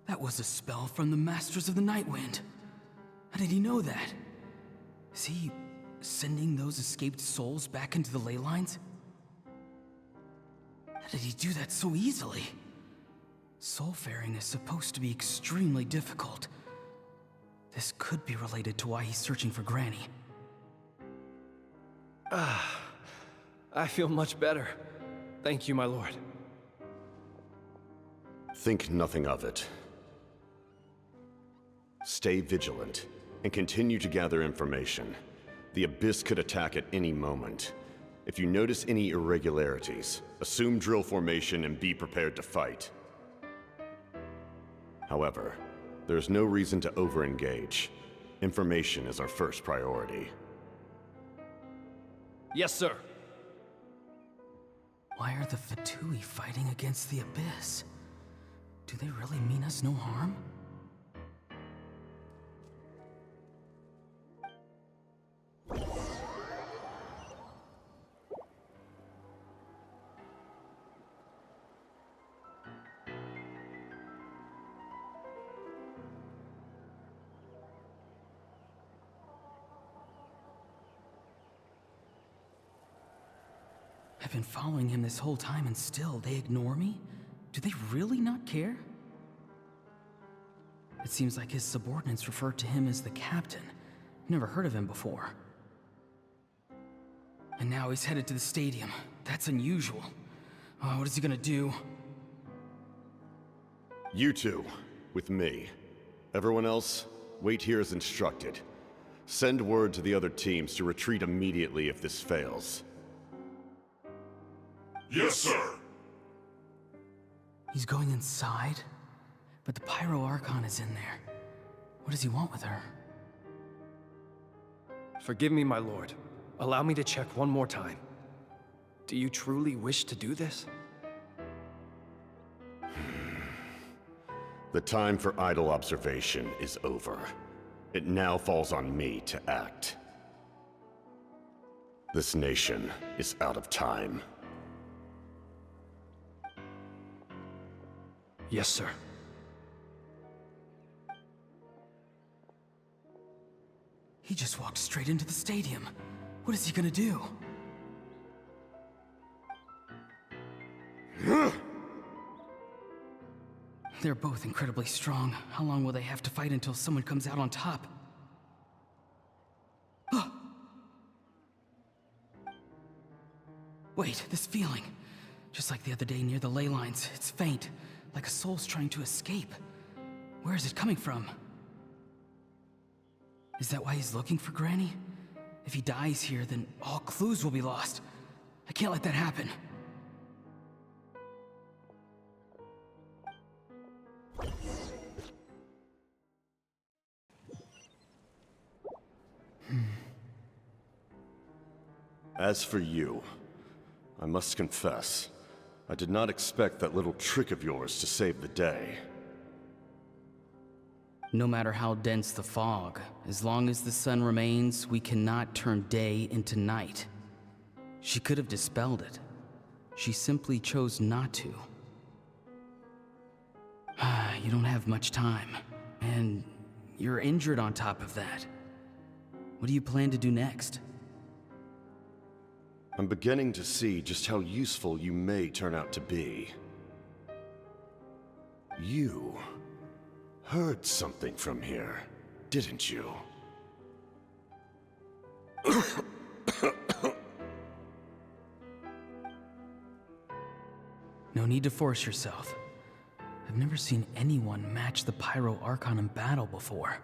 That was a spell from the Masters of the Nightwind. How did he know that? Is he sending those escaped souls back into the ley lines? How did he do that so easily? Soulfaring is supposed to be extremely difficult. This could be related to why he's searching for Granny. I feel much better. Thank you, my lord. Think nothing of it. Stay vigilant, and continue to gather information. The Abyss could attack at any moment. If you notice any irregularities, assume drill formation and be prepared to fight. However, there is no reason to over-engage. Information is our first priority. Yes, sir. Why are the Fatui fighting against the Abyss? Do they really mean us no harm? I've been following him this whole time and still they ignore me? Do they really not care? It seems like his subordinates refer to him as the Captain. Never heard of him before. And now he's headed to the stadium. That's unusual. Oh, what is he gonna do? You two, with me. Everyone else, wait here as instructed. Send word to the other teams to retreat immediately if this fails. Yes, sir! He's going inside? But the Pyro Archon is in there. What does he want with her? Forgive me, my lord. Allow me to check one more time. Do you truly wish to do this? The time for idle observation is over. It now falls on me to act. This nation is out of time. Yes, sir. He just walked straight into the stadium. What is he gonna do? They're both incredibly strong. How long will they have to fight until someone comes out on top? Wait, this feeling. Just like the other day near the ley lines, it's faint, like a soul's trying to escape. Where is it coming from? Is that why he's looking for Granny? If he dies here, then all clues will be lost. I can't let that happen. As for you, I must confess, I did not expect that little trick of yours to save the day. No matter how dense the fog, as long as the sun remains, we cannot turn day into night. She could have dispelled it. She simply chose not to. You don't have much time, and you're injured on top of that. What do you plan to do next? I'm beginning to see just how useful you may turn out to be. You heard something from here, didn't you? No need to force yourself. I've never seen anyone match the Pyro Archon in battle before.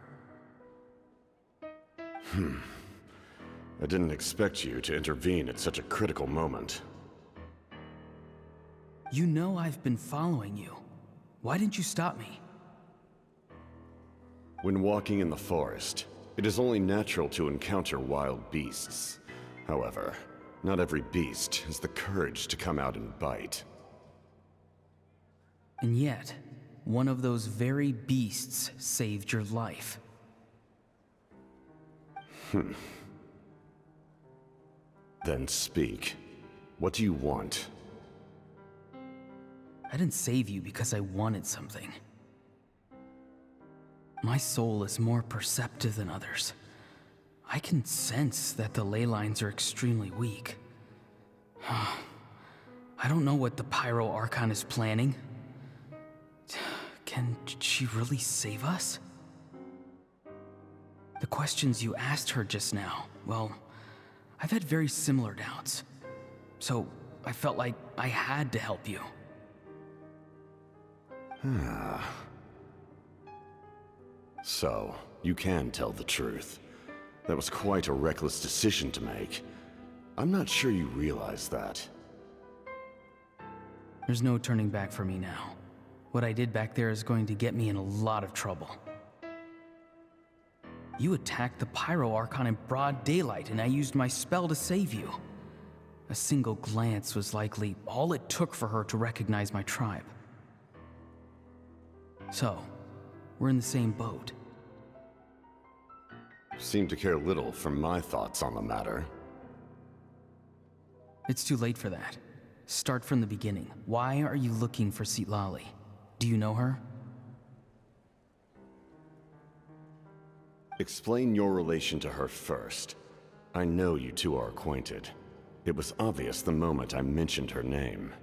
I didn't expect you to intervene at such a critical moment. You know I've been following you. Why didn't you stop me? When walking in the forest, it is only natural to encounter wild beasts. However, not every beast has the courage to come out and bite. And yet, one of those very beasts saved your life. Then speak. What do you want? I didn't save you because I wanted something. My soul is more perceptive than others. I can sense that the ley lines are extremely weak. I don't know what the Pyro Archon is planning. Can she really save us? The questions you asked her just now, well, I've had very similar doubts. So I felt like I had to help you. So, you can tell the truth. That was quite a reckless decision to make. I'm not sure you realize that. There's no turning back for me now. What I did back there is going to get me in a lot of trouble. You attacked the Pyro Archon in broad daylight, and I used my spell to save you. A single glance was likely all it took for her to recognize my tribe. So, we're in the same boat. Seem to care little for my thoughts on the matter. It's too late for that. Start from the beginning. Why are you looking for Citlali? Do you know her? Explain your relation to her first. I know you two are acquainted. It was obvious the moment I mentioned her name.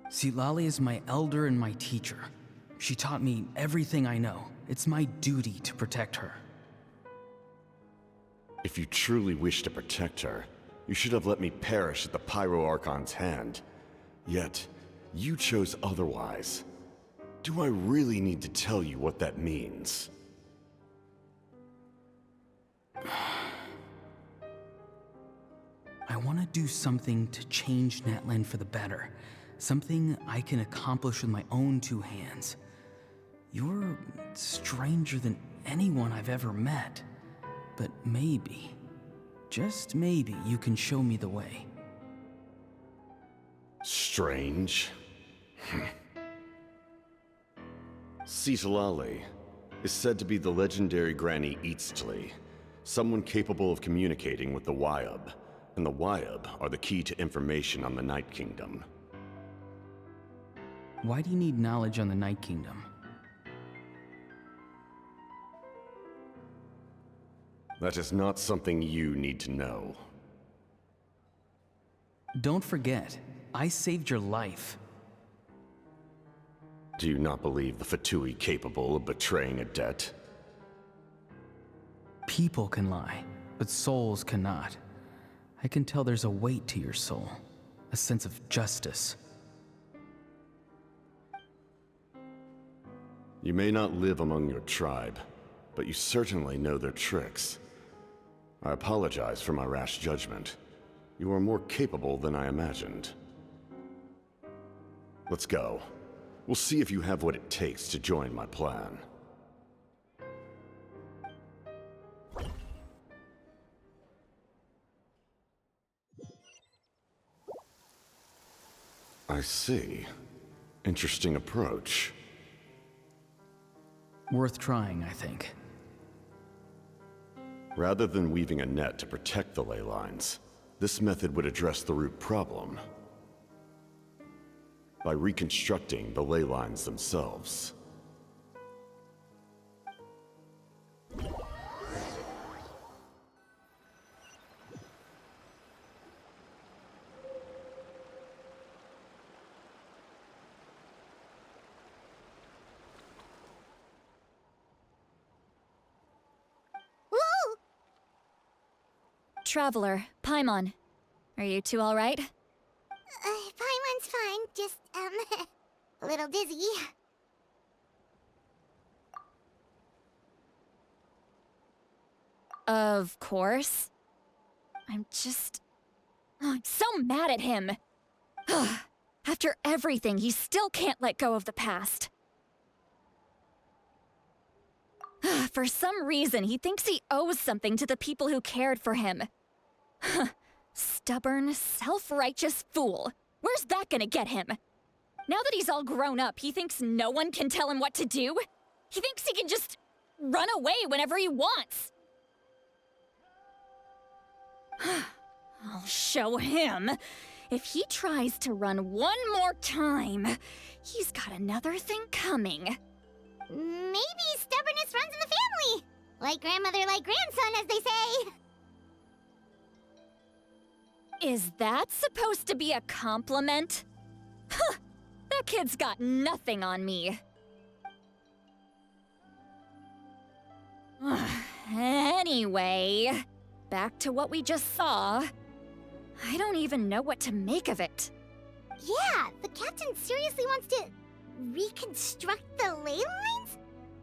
Citlali is my elder and my teacher. She taught me everything I know. It's my duty to protect her. If you truly wish to protect her, you should have let me perish at the Pyro Archon's hand. Yet, you chose otherwise. Do I really need to tell you what that means? I want to do something to change Natlan for the better. Something I can accomplish with my own two hands. You're stranger than anyone I've ever met. But maybe, just maybe, you can show me the way. Strange? Citlali is said to be the legendary Granny Eastli, someone capable of communicating with the Wyub, and the Wyub are the key to information on the Night Kingdom. Why do you need knowledge on the Night Kingdom? That is not something you need to know. Don't forget, I saved your life. Do you not believe the Fatui capable of betraying a debt? People can lie, but souls cannot. I can tell there's a weight to your soul, a sense of justice. You may not live among your tribe, but you certainly know their tricks. I apologize for my rash judgment. You are more capable than I imagined. Let's go. We'll see if you have what it takes to join my plan. I see. Interesting approach. Worth trying, I think. Rather than weaving a net to protect the ley lines, this method would address the root problem by reconstructing the ley lines themselves. Traveler, Paimon. Are you two alright? Paimon's fine, just, a little dizzy. Of course. I'm so mad at him. After everything, he still can't let go of the past. For some reason, he thinks he owes something to the people who cared for him. Stubborn, self-righteous fool. Where's that gonna get him? Now that he's all grown up, he thinks no one can tell him what to do? He thinks he can just run away whenever he wants. I'll show him. If he tries to run one more time, he's got another thing coming. Maybe stubbornness runs in the family. Like grandmother, like grandson, as they say. Is that supposed to be a compliment? Huh! That kid's got nothing on me. Anyway, back to what we just saw. I don't even know what to make of it. Yeah, the captain seriously wants to reconstruct the ley lines?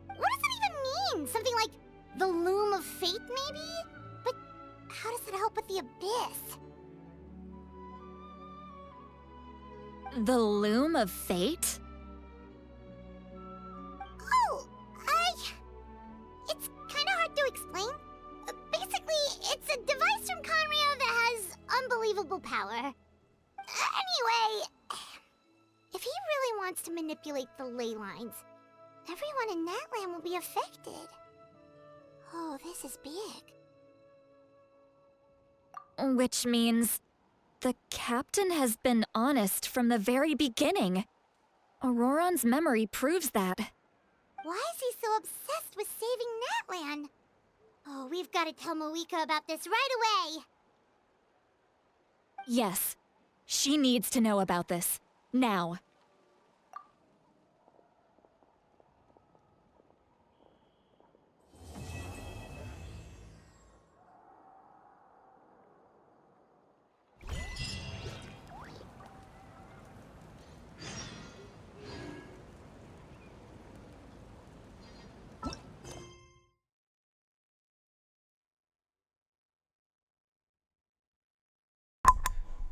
What does that even mean? Something like the loom of fate, maybe? But how does that help with the abyss? The loom of fate? Oh, it's kind of hard to explain. Basically, it's a device from Conrio that has unbelievable power. Anyway, if he really wants to manipulate the ley lines, everyone in Natlan will be affected. Oh, this is big. Which means the captain has been honest from the very beginning. Ororon's memory proves that. Why is he so obsessed with saving Natlan? Oh, we've got to tell Moeka about this right away. Yes, she needs to know about this. Now.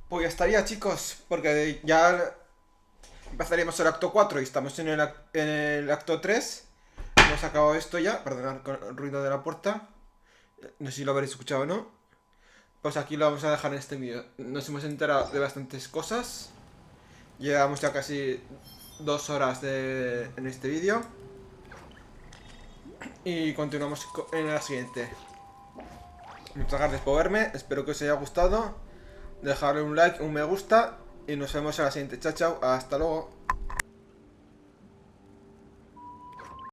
Pues ya estaría, chicos, porque ya empezaríamos el acto 4 y estamos en el acto 3. Hemos acabado esto ya, perdonad con el ruido de la puerta. No sé si lo habréis escuchado o no. Pues aquí lo vamos a dejar en este vídeo. Nos hemos enterado de bastantes cosas. Llevamos ya casi 2 horas en este vídeo. Y continuamos en la siguiente. Muchas gracias por verme, espero que os haya gustado. Dejadle un like, un me gusta y nos vemos en la siguiente. Chao, chao, hasta luego.